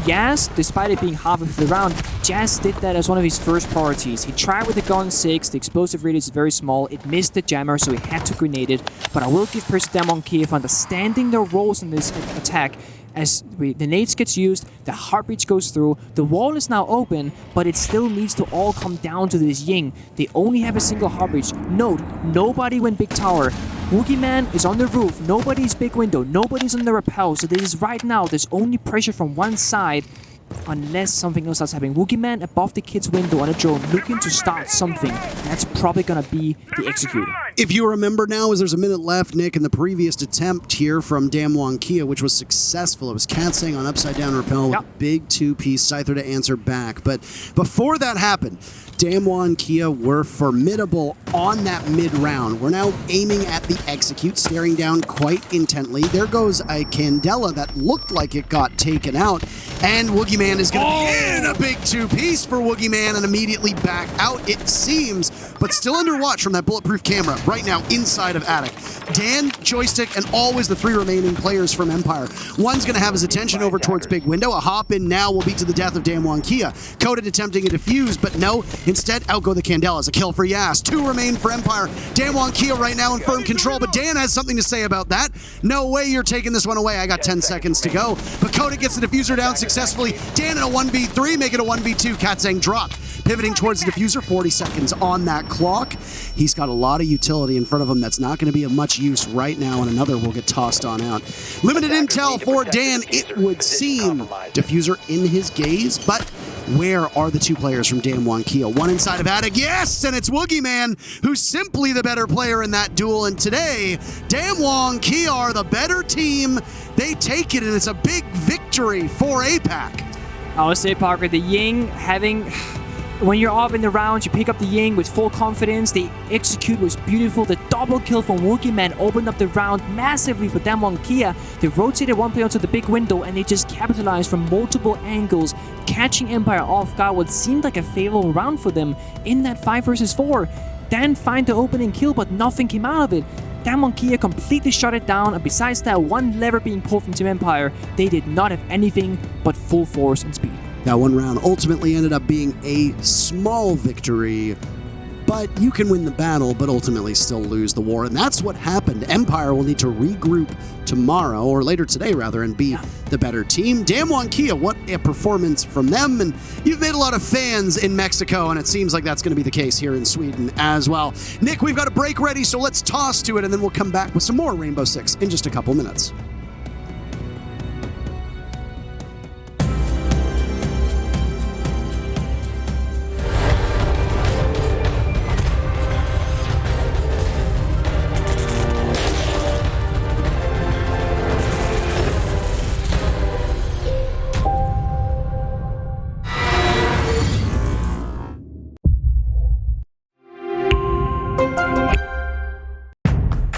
Yaz, despite it being half of the round, Jazz did that as one of his first priorities. He tried with the Gun 6, the explosive radius is very small, it missed the jammer, so he had to grenade it. But I will give praise to Damwon Kia for understanding their roles in this attack. As the nades gets used, the heartbeat goes through, the wall is now open, but it still needs to all come down to this Ying. They only have a single heartbeat. Note, nobody went big tower. Woogie Man is on the roof, nobody's big window, nobody's on the rappel, so this is right now, there's only pressure from one side, unless something else is happening. Woogie Man above the kid's window on a drone, looking to start something. That's probably gonna be the executor. If you remember now, as there's a minute left, Nick, in the previous attempt here from Damwon Kia, which was successful. It was Katsang on upside down rappel with a big 2-piece Scyther to answer back. But before that happened, Damwon Kia were formidable on that mid-round. We're now aiming at the execute, staring down quite intently. There goes a Candela that looked like it got taken out, and Woogie Man is going to be in a big 2-piece for Woogie Man and immediately back out, it seems, but still under watch from that bulletproof camera right now inside of Attic. Dan, Joystick, and always the 3 remaining players from Empire. One's going to have his attention over towards Big Window. A hop in now will be to the death of Damwon Kia. Coded attempting a defuse, but no. Instead, out go the Candelas. A kill for Yas. 2 remain for Empire. Damwon Kia right now in firm control, but Dan has something to say about that. No way you're taking this one away. I got 10 seconds to go. But Coded gets the diffuser down successfully. Dan in a 1v3, make it a 1v2. Katsang drop. Pivoting towards the diffuser, 40 seconds on that clock. He's got a lot of utility in front of him that's not going to be of much use right now, and another will get tossed on out. Limited intel for Dan, it would seem. Diffuser in his gaze, but where are the 2 players from Damwon Kia? One inside of Attic, yes, and it's Woogie Man, who's simply the better player in that duel, and today, Damwon Kia are the better team. They take it, and it's a big victory for APAC. I would say, Parker, the Ying having... When you're up in the round, you pick up the Ying with full confidence. The execute was beautiful. The double kill from Woogie Man opened up the round massively for Damwon Kia. They rotated one player onto the big window and they just capitalized from multiple angles, catching Empire off guard what seemed like a favorable round for them in that 5 versus 4. Dan find the opening kill, but nothing came out of it. Damwon Kia completely shut it down, and besides that one lever being pulled from Team Empire, they did not have anything but full force and speed. That one round ultimately ended up being a small victory, but you can win the battle, but ultimately still lose the war. And that's what happened. Empire will need to regroup tomorrow, or later today rather, and be the better team. Damwon Kia, what a performance from them. And you've made a lot of fans in Mexico, and it seems like that's going to be the case here in Sweden as well. Nick, we've got a break ready, so let's toss to it, and then we'll come back with some more Rainbow Six in just a couple minutes.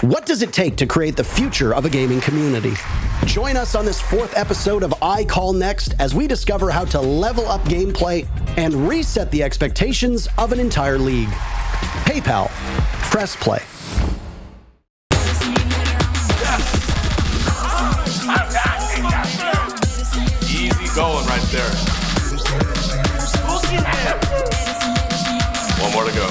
What does it take to create the future of a gaming community? Join us on this 4th episode of I Call Next as we discover how to level up gameplay and reset the expectations of an entire league. PayPal. Press play. Easy going right there. One more to go.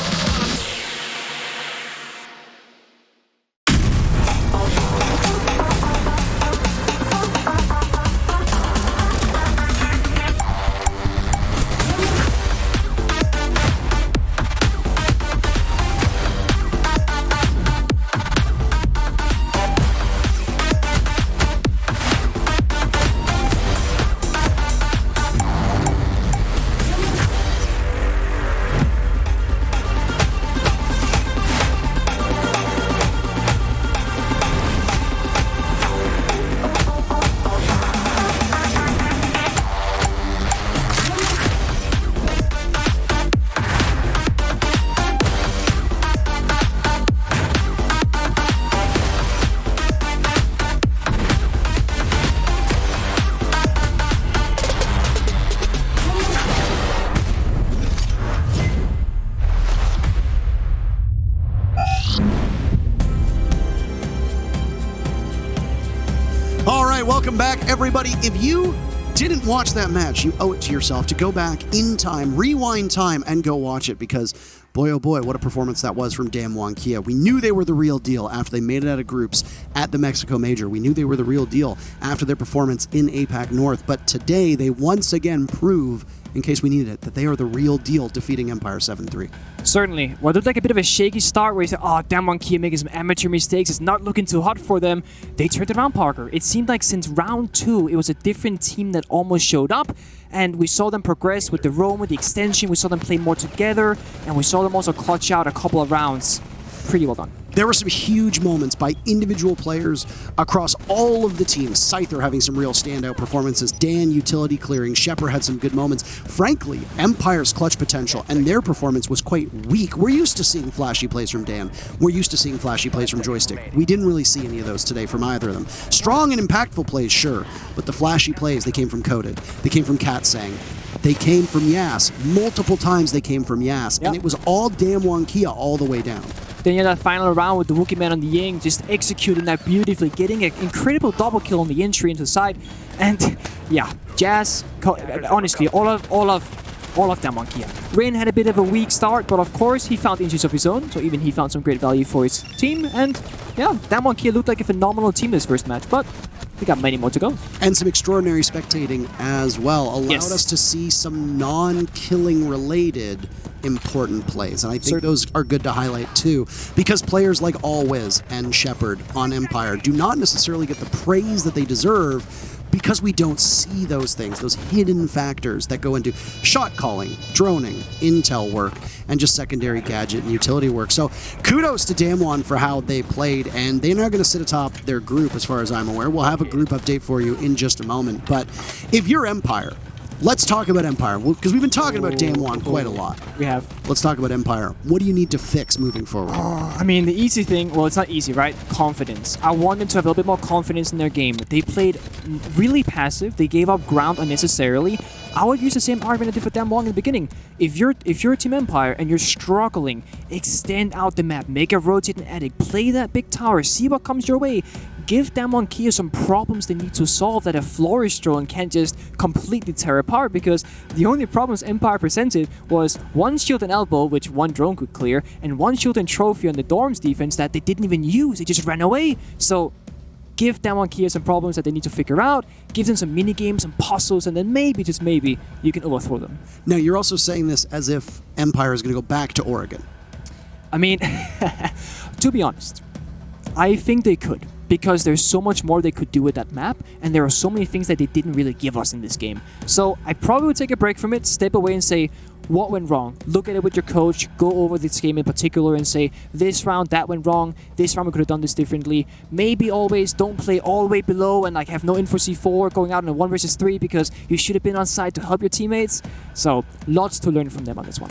Everybody, if you didn't watch that match, you owe it to yourself to go back in time, rewind time, and go watch it, because boy, oh boy, what a performance that was from Damwon Kia. We knew they were the real deal after they made it out of groups at the Mexico Major. We knew they were the real deal after their performance in APAC North, but today they once again prove, in case we needed it, that they are the real deal, defeating Empire 7-3. Certainly. Well, it looked like a bit of a shaky start where you said, oh, Damwon Kia making some amateur mistakes. It's not looking too hot for them. They turned it around, Parker. It seemed like since round 2, it was a different team that almost showed up. And we saw them progress with the roam, with the extension. We saw them play more together. And we saw them also clutch out a couple of rounds. Pretty well done. There were some huge moments by individual players across all of the teams. Scyther having some real standout performances. Dan utility clearing. Shepard had some good moments. Frankly, Empire's clutch potential and their performance was quite weak. We're used to seeing flashy plays from Dan. We're used to seeing flashy plays from Joystick. We didn't really see any of those today from either of them. Strong and impactful plays, sure, but the flashy plays, they came from Coded. They came from Katsang. They came from Yas. Multiple times they came from Yas. Yep. And it was all Damwon Kia all the way down. Then you had that final round with the Wookiee Man on the Ying, just executing that beautifully, getting an incredible double kill on the entry into the side. And yeah, Jazz, honestly, all of Damwon Kia. Rin had a bit of a weak start, but of course he found inches of his own, so even he found some great value for his team. And yeah, Damwon Kia looked like a phenomenal team this first match, but we got many more to go. And some extraordinary spectating as well. Allowed Yes. us to see some non-killing related important plays. And I think those are good to highlight too, because players like Alwiz and Shepard on Empire do not necessarily get the praise that they deserve, because we don't see those things, those hidden factors that go into shot calling, droning, intel work, and just secondary gadget and utility work. So kudos to Damwon for how they played, and they're now going to sit atop their group as far as I'm aware. We'll have a group update for you in just a moment. But if you're Empire, let's talk about Empire, because we've been talking about Damwon quite a lot. We have. Let's talk about Empire. What do you need to fix moving forward? I mean, the easy thing, well, it's not easy, right? Confidence. I want them to have a little bit more confidence in their game. They played really passive. They gave up ground unnecessarily. I would use the same argument I did for Damwon in the beginning. If you're Team Empire and you're struggling, extend out the map, make a rotating attic, play that big tower, see what comes your way. Give Damwon Kia some problems they need to solve that a Flourish drone can't just completely tear apart, because the only problems Empire presented was one shield and elbow, which one drone could clear, and one shield and trophy on the Dorms defense that they didn't even use. They just ran away. So give Damwon Kia some problems that they need to figure out, give them some mini games, some puzzles, and then maybe, just maybe, you can overthrow them. Now, you're also saying this as if Empire is going to go back to Oregon. I mean, to be honest, I think they could, because there's so much more they could do with that map, and there are so many things that they didn't really give us in this game. So I probably would take a break from it, step away and say, what went wrong? Look at it with your coach, go over this game in particular and say, this round that went wrong, this round we could have done this differently. Maybe always don't play all the way below and like have no info C4 going out in a 1 versus 3 because you should have been on side to help your teammates. So lots to learn from them on this one.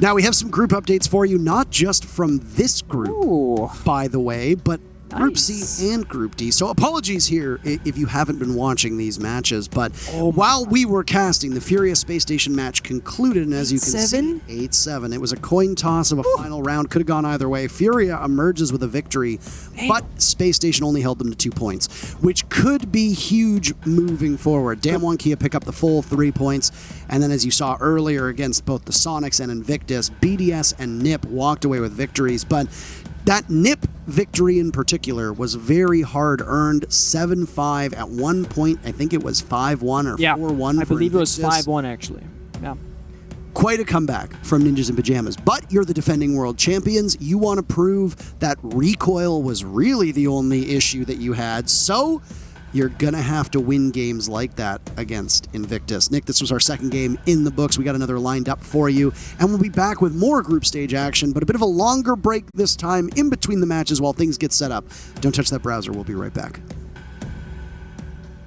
Now, we have some group updates for you, not just from this group, Ooh. by the way, but Group Nice. C and Group D. So apologies here if you haven't been watching these matches, but while we were casting, the Furious Space Station match concluded, and as you can see, 8-7. It was a coin toss of a final round. Could have gone either way. Furia emerges with a victory, but Space Station only held them to 2 points, which could be huge moving forward. Damwon Kia pick up the full 3 points, and then as you saw earlier against both the Sonics and Invictus, BDS and NIP walked away with victories, but that NIP victory in particular was very hard-earned. 7-5 at one point. I think it was 5-1 or 4-1. I believe it was Invictus. 5-1 actually. Yeah. Quite a comeback from Ninjas in Pajamas. But you're the defending world champions. You want to prove that recoil was really the only issue that you had. So you're going to have to win games like that against Invictus. Nick, this was our second game in the books. We got another lined up for you. And we'll be back with more group stage action, but a bit of a longer break this time in between the matches while things get set up. Don't touch that browser. We'll be right back.